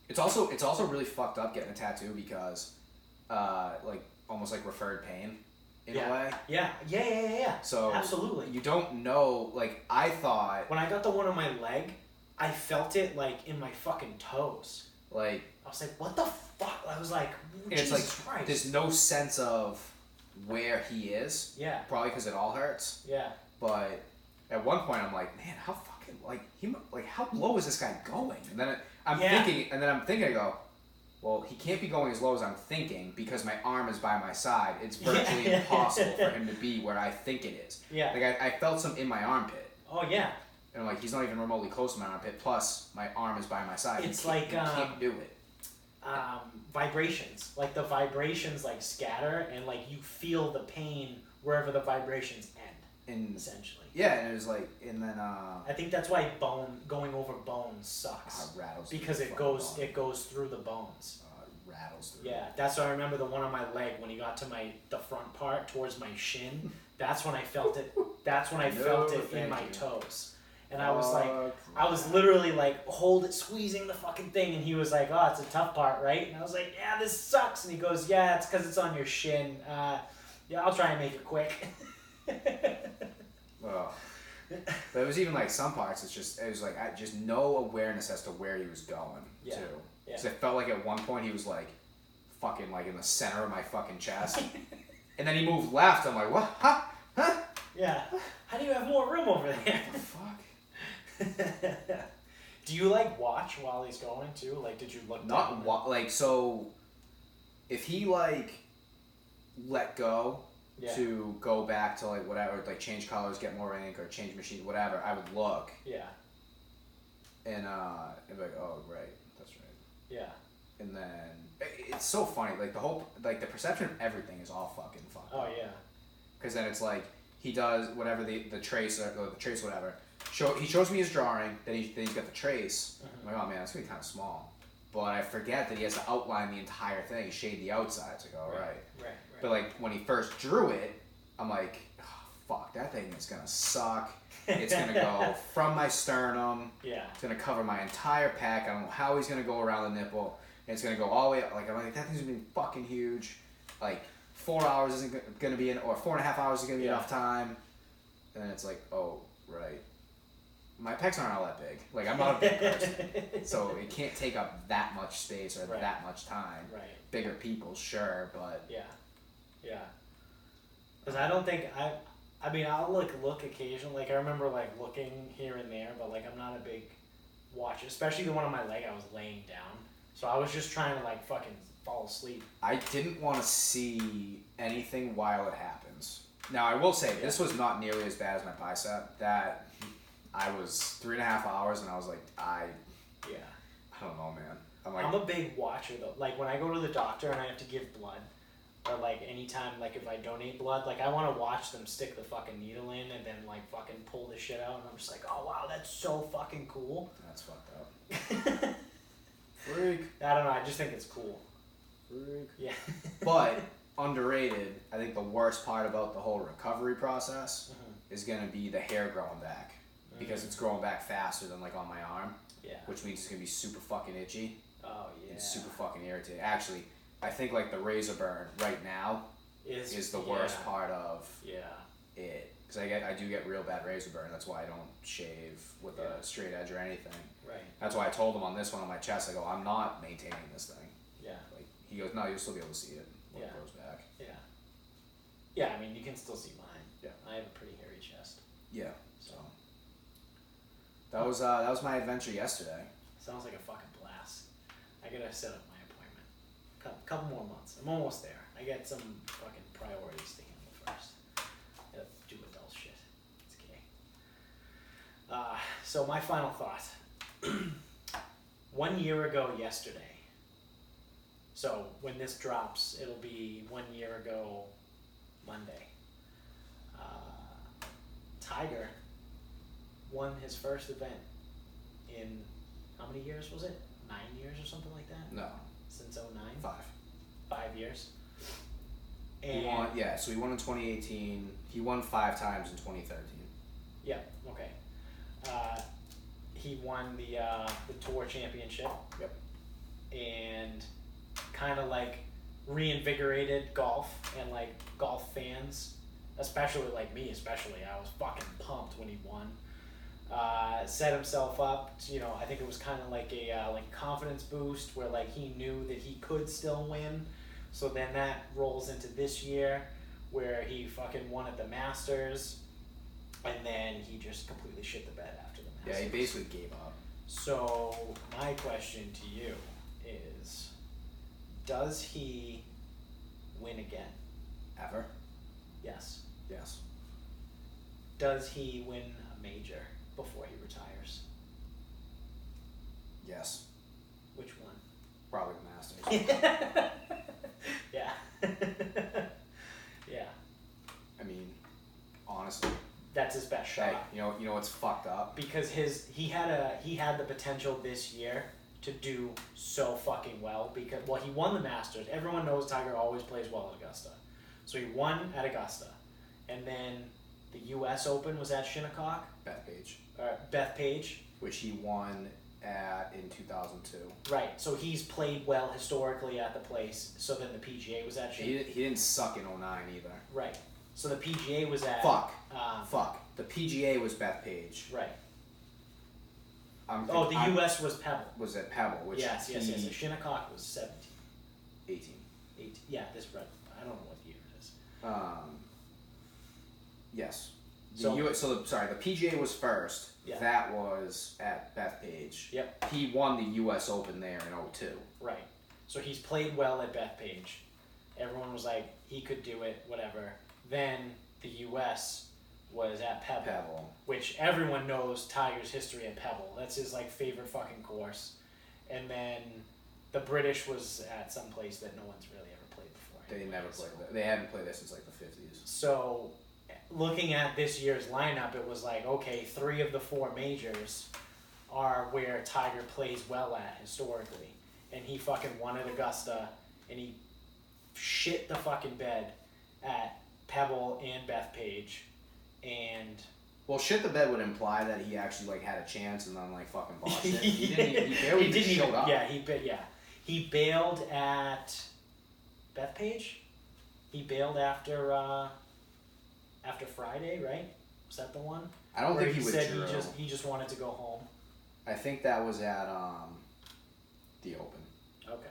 it's also really fucked up getting a tattoo because like almost like referred pain in Yeah. a way. Yeah. So Absolutely. you don't know. Like I thought, When I got the one on my leg, I felt it like in my fucking toes. like I was like, what the fuck? I was like, and it's Jesus like Christ. there's no sense of where he is. Yeah. Probably because it all hurts. Yeah. But at one point, I'm like, man, how fucking how low is this guy going? And then I'm thinking, I go, well, he can't be going as low as I'm thinking because my arm is by my side. It's virtually impossible for him to be where I think it is. Yeah. Like I felt some in my armpit. Oh yeah. And I'm like, he's not even remotely close to my armpit. Plus, my arm is by my side. It's you like can't do it. Vibrations. Like the vibrations like scatter and like you feel the pain wherever the vibrations end. And Essentially. yeah, and it was like, and then I think that's why going over bones sucks. rattles because through it the goes fucking through the bones. bone. Rattles through. Yeah, that's why I remember the one on my leg when he got to the front part towards my shin. That's when I felt it. That's when I felt it in my toes, and I was like, I was literally like squeezing the fucking thing, and he was like, "Oh, it's a tough part, right?" And I was like, "Yeah, this sucks." And he goes, "Yeah, it's because it's on your shin. Yeah, I'll try and make it quick." Oh. But it was even like some parts. It was like I just no awareness as to where he was going Yeah. too. Yeah. So it felt like at one point he was like, fucking like in the center of my fucking chest, and then he moved left. I'm like, what? Huh? Yeah. How do you have more room over there? What the fuck? Do you like watch while he's going too? Like, did you look down? Like so. If he like let go Yeah. to go back to like whatever, like change colors, get more ink, or change machine, whatever, I would look Yeah. and be like, oh right, that's right. Yeah. And then it's so funny, like the perception of everything is all fucking fucked Oh up. yeah. Because then it's like he does whatever the trace or the trace whatever. He shows me his drawing, then he's got the trace. Mhm. I'm like, oh man, that's gonna be kind of small. But I forget that he has to outline the entire thing, shade the outside. It's like, all right. Right. But like when he first drew it, I'm like, oh, fuck, that thing is gonna suck. It's gonna go from my sternum. Yeah. It's gonna cover my entire pec. I don't know how he's gonna go around the nipple. And it's gonna go all the way up. Like I'm like, that thing's gonna be fucking huge. Like 4 hours isn't gonna be or 4.5 hours is gonna be enough time. And then it's like, oh right, my pecs aren't all that big. Like I'm not a big person, so it can't take up that much space or that much time. Right. Bigger people, sure, but Yeah. Yeah. Because I don't think I mean I'll look occasionally. Like I remember like looking here and there, but like I'm not a big watcher. Especially the one on my leg. I was laying down, so I was just trying to like fucking fall asleep. I didn't want to see anything while it happens. Now I will say this was not nearly as bad as my bicep. That I was 3.5 hours, and I was like, I don't know, man. I'm a big watcher though. Like when I go to the doctor and I have to give blood, or like anytime, like if I donate blood, like I want to watch them stick the fucking needle in and then like fucking pull the shit out, and I'm just like, oh wow, that's so fucking cool. That's fucked up. Freak. I don't know. I just think it's cool. Freak. Yeah. But underrated. I think the worst part about the whole recovery process is gonna be the hair growing back, because it's growing back faster than like on my arm. Yeah. Which means it's gonna be super fucking itchy. Oh yeah. And super fucking irritating. Actually, I think like the razor burn right now is the worst part of it, because I do get real bad razor burn. That's why I don't shave with a straight edge or anything. Right. That's why I told him on this one on my chest, I go, I'm not maintaining this thing. Yeah. Like he goes, no, you'll still be able to see it when it grows back. Yeah. Yeah. I mean, you can still see mine. Yeah. I have a pretty hairy chest. Yeah. So that was my adventure yesterday. Sounds like a fucking blast. I gotta set up my appointment. Couple more months. I'm almost there. I got some fucking priorities to handle first. Gotta do adult shit. It's okay. So my final thought. 1 year ago yesterday. So when this drops, it'll be 1 year ago Monday. Tiger won his first event in how many years was it? 9 years or something like that? No. Since 09? 5. 5 years. And He won, so he won in 2018. He won 5 times in 2013. Yeah, okay. He won the tour championship. Yep. And kind of like reinvigorated golf and like golf fans, especially like me, I was fucking pumped when he won. Set himself up, I think it was kind of like a like confidence boost where like he knew that he could still win. So then that rolls into this year where he fucking won at the Masters, and then he just completely shit the bed after the Masters. Yeah, he basically gave up. So my question to you is, does he win again? Ever? Yes. Yes. Does he win a major before he retires? Yes. Which one? Probably the Masters. Yeah. Yeah. I mean, honestly. That's his best shot. Hey, you know what's fucked up? Because he had the potential this year to do so fucking well because he won the Masters. Everyone knows Tiger always plays well at Augusta. So he won at Augusta. And then the US Open was at Shinnecock. Bethpage. Which he won in 2002. Right. So he's played well historically at the place. So then the PGA was at Shinnecock. He didn't suck in 09 either. Right. So the PGA was at... Fuck. The PGA was Bethpage. Right. The US was Pebble. Was at Pebble, which yes. Shinnecock was 17. 18. 18. Yeah, I don't know what year it is. Yes. The PGA was first. Yeah. That was at Bethpage. Yep. He won the US Open there in 02. Right. So he's played well at Bethpage. Everyone was like, he could do it, whatever. Then the US was at Pebble. Which everyone knows Tiger's history at Pebble. That's his like favorite fucking course. And then the British was at some place that no one's really ever played before. They never played there. They haven't played there since like the 50s. So looking at this year's lineup, it was like, okay, 3 of the 4 majors are where Tiger plays well at historically. And he fucking won at Augusta, and he shit the fucking bed at Pebble and Bethpage. And well, shit the bed would imply that he actually like had a chance and then like fucking botched it. He barely showed up. Yeah, he bailed at Bethpage. He bailed after Friday, right? Was that the one? I don't think he said withdrew. he just wanted to go home. I think that was at the Open. Okay.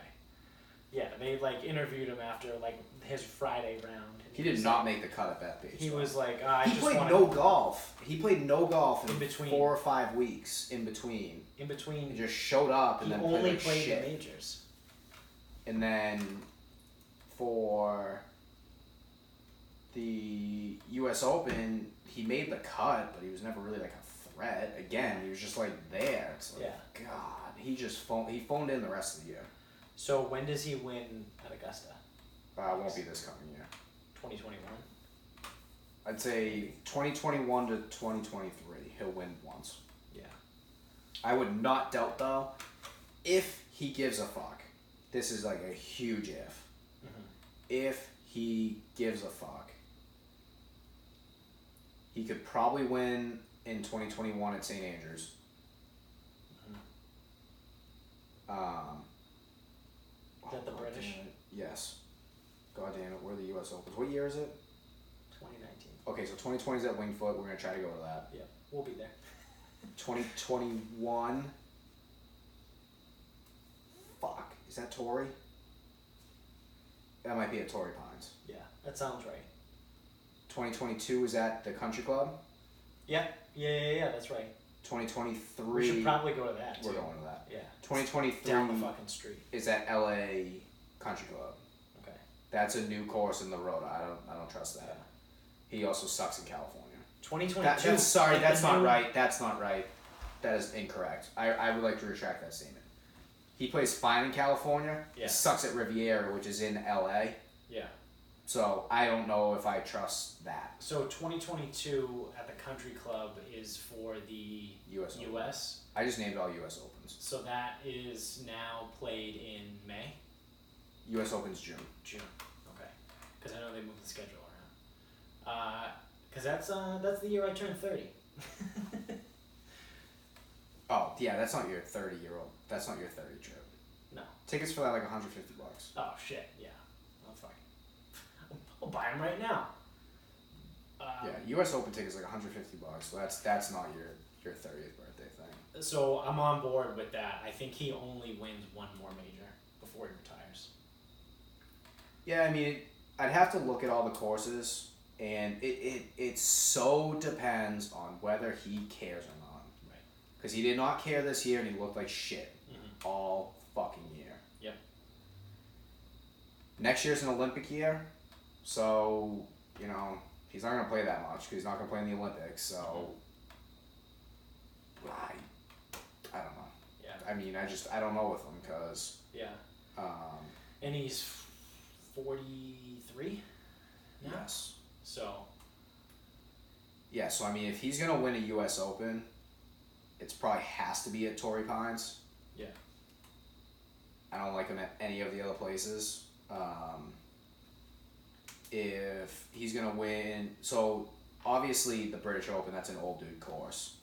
Yeah, they like interviewed him after like his Friday round. He did not make the cut at Bethpage. He was like, he played no golf. He played no golf in between 4 or 5 weeks in between. In between, he just showed up and then only played like shit. The majors. And then for the U.S. Open, he made the cut, but he was never really like a threat. Again, he was just like there. It's like, God, he phoned in the rest of the year. So when does he win at Augusta? It won't be this coming year. 2021? I'd say 2021 to 2023. He'll win once. Yeah. I would not doubt, though, if he gives a fuck. This is like a huge if. Mm-hmm. If he gives a fuck, he could probably win in 2021 at St. Andrews. Mm-hmm. Is that the British? Yes. God damn it, where are the U.S. Opens? What year is it? 2019. Okay, so 2020 is at Wingfoot. We're going to try to go to that. Yeah, we'll be there. 2021. Fuck. Is that Torrey? That might be at Torrey Pines. Yeah, that sounds right. 2022 is at the Country Club? Yeah, that's right. 2023. We should probably go to that, too. We're going to that. Yeah. 2023 down the fucking street. Is at LA Country Club. Okay. That's a new course in the road. I don't trust that. Yeah. He also sucks in California. 2022. Sorry, that's not right. That's not right. That is incorrect. I would like to retract that statement. He plays fine in California. Yeah. He sucks at Riviera, which is in LA. Yeah. So I don't know if I trust that. So 2022 at the Country Club is for the US. I just named all US Opens. So that is now played in May? US Open's June. June. Okay. Because I know they moved the schedule around. Because that's the year I turned 30. Oh, yeah, that's not your 30-year-old. That's not your 30 trip. No. Tickets for that like $150. Oh, shit, yeah. U.S. Open ticket's like $150, so that's not your 30th birthday thing. So I'm on board with that. I think he only wins one more major before he retires. Yeah, I mean, I'd have to look at all the courses, and it so depends on whether he cares or not. Right. Because he did not care this year, and he looked like shit all fucking year. Yep. Next year's an Olympic year, so, you know, he's not going to play that much because he's not going to play in the Olympics, so I don't know. Yeah. I mean, I don't know with him because... Yeah. And he's 43 now? Yes. So... Yeah, so I mean, if he's going to win a U.S. Open, it's probably has to be at Torrey Pines. Yeah. I don't like him at any of the other places. If he's going to win... So, obviously, the British Open, that's an old dude course.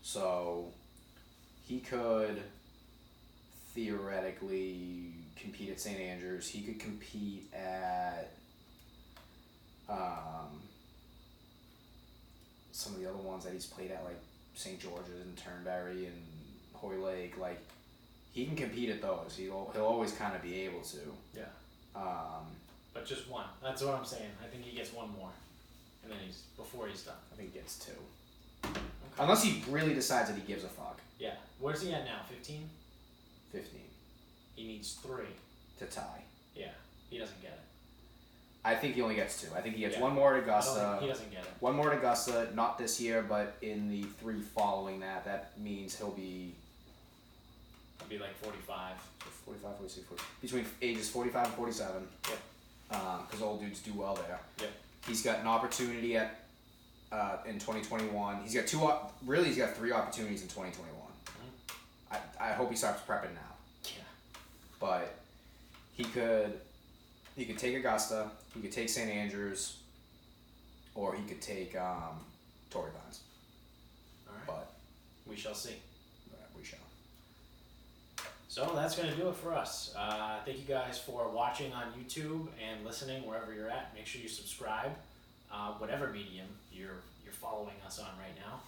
So, he could theoretically compete at St. Andrews. He could compete at some of the other ones that he's played at, like St. George's and Turnberry and Hoylake. Like, he can compete at those. He'll always kind of be able to. Yeah. But just one. That's what I'm saying. I think he gets one more. And then before he's done. I think he gets 2. Okay. Unless he really decides that he gives a fuck. Yeah. Where's he at now? 15? 15. He needs 3. To tie. Yeah. He doesn't get it. I think he only gets 2. I think he gets Yeah. one more at I don't Augusta. think he doesn't get it. One more at Augusta, not this year, but in the 3 following that. That means he'll be... He'll be like 45. 45, 46, 40. Between ages 45 and 47. Yep. Because old dudes do well there. Yep. He's got an opportunity at in 2021. He's got 3 opportunities in 2021. I hope he starts prepping now. Yeah. But he could take Augusta, he could take St. Andrews, or he could take Torrey Pines. All right. But we shall see. we shall. So that's going to do it for us. Thank you guys for watching on YouTube and listening wherever you're at. Make sure you subscribe, whatever medium you're following us on right now.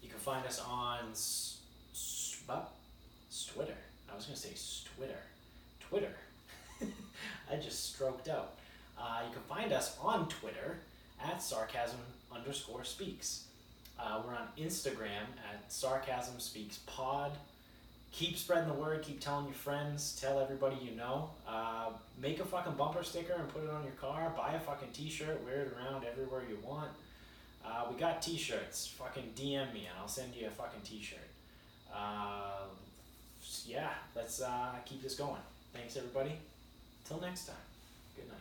You can find us on Twitter. I was going to say Twitter. I just stroked out. You can find us on Twitter at Sarcasm_speaks. We're on Instagram at Sarcasm Speaks Pod. Keep spreading the word. Keep telling your friends. Tell everybody you know. Make a fucking bumper sticker and put it on your car. Buy a fucking t-shirt. Wear it around everywhere you want. We got t-shirts. Fucking DM me and I'll send you a fucking t-shirt. Yeah, let's keep this going. Thanks, everybody. Till next time. Good night.